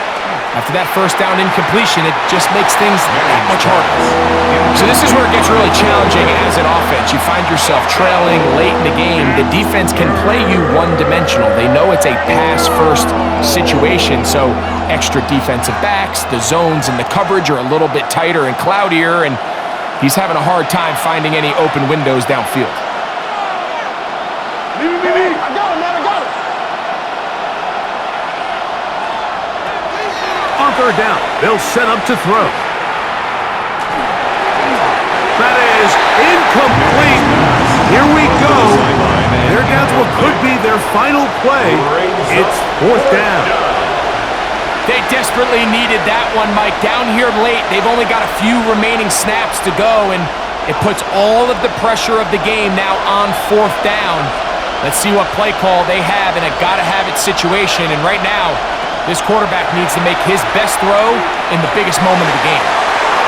after that first down incompletion, it just makes things that much harder. So this is where it gets really challenging as an offense. You find yourself trailing late in the game. The defense can play you one-dimensional. They know it's a pass-first situation, so extra defensive backs, the zones and the coverage are a little bit tighter and cloudier, and he's having a hard time finding any open windows downfield. On third down, they'll set up to throw. That is incomplete. Here we go. They're down to what could be their final play. It's fourth down. They desperately needed that one, Mike. Down here late, they've only got a few remaining snaps to go, and it puts all of the pressure of the game now on fourth down. Let's see what play call they have in a gotta-have-it situation, and right now, this quarterback needs to make his best throw in the biggest moment of the game.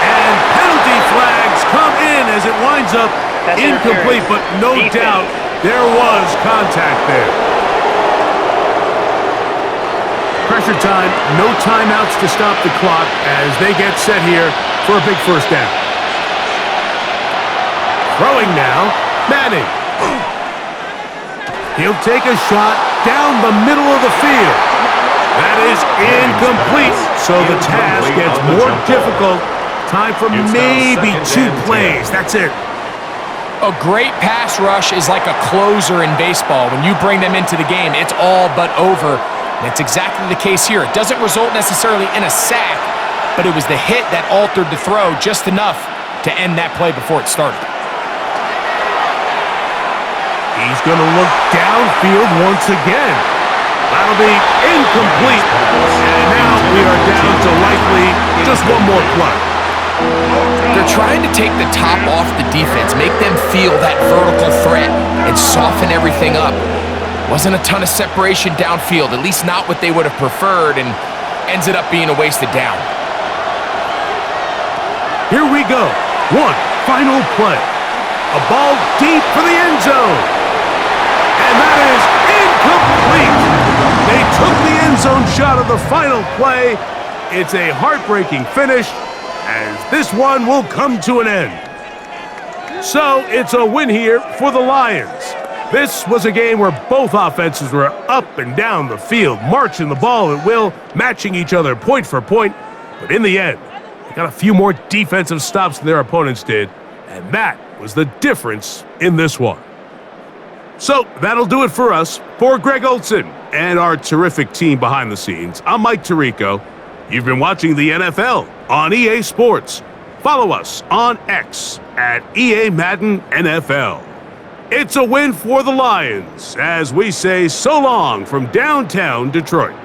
And penalty flags come in as it winds up incomplete, but no doubt there was contact there. Pressure time, no timeouts to stop the clock as they get set here for a big first down. Throwing now, Manning. He'll take a shot down the middle of the field. That is incomplete, so the task gets more difficult. Time for maybe 2 plays. That's it. A great pass rush is like a closer in baseball. When you bring them into the game, it's all but over. That's exactly the case here. It doesn't result necessarily in a sack, but it was the hit that altered the throw just enough to end that play before it started. He's going to look downfield once again. That'll be incomplete. And now we are down to likely just one more play. They're trying to take the top off the defense, make them feel that vertical threat, and soften everything up. Wasn't a ton of separation downfield, at least not what they would have preferred, and ends it up being a wasted down. Here we go. One final play. A ball deep for the end zone. And that is incomplete. They took the end zone shot of the final play. It's a heartbreaking finish, as this one will come to an end. So it's a win here for the Lions. This was a game where both offenses were up and down the field, marching the ball at will, matching each other point for point. But in the end, they got a few more defensive stops than their opponents did, and that was the difference in this one. So that'll do it for us. For Greg Olson and our terrific team behind the scenes, I'm Mike Tirico. You've been watching the NFL on EA Sports. Follow us on X at EA Madden NFL. It's a win for the Lions as we say so long from downtown Detroit.